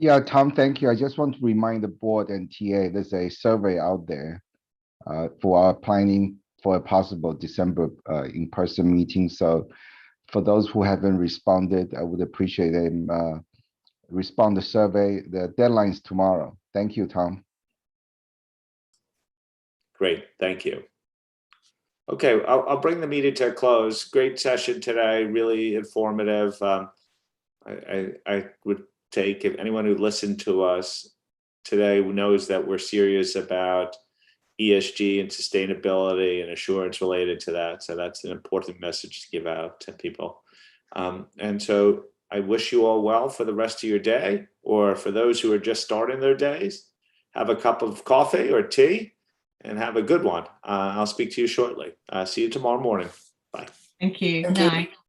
Yeah, Tom, thank you. I just want to remind the board and TA there's a survey out there for our planning for a possible December in-person meeting. So for those who haven't responded, I would appreciate them respond the survey. The deadline is tomorrow. Thank you, Tom.
Great, thank you. Okay, I'll bring the meeting to a close. Great session today, really informative. I would take, if anyone who listened to us today knows that we're serious about ESG and sustainability and assurance related to that. So that's an important message to give out to people. And so I wish you all well for the rest of your day, or for those who are just starting their days, have a cup of coffee or tea and have a good one. I'll speak to you shortly. See you tomorrow morning. Bye.
Thank you.
Thank you.
Night.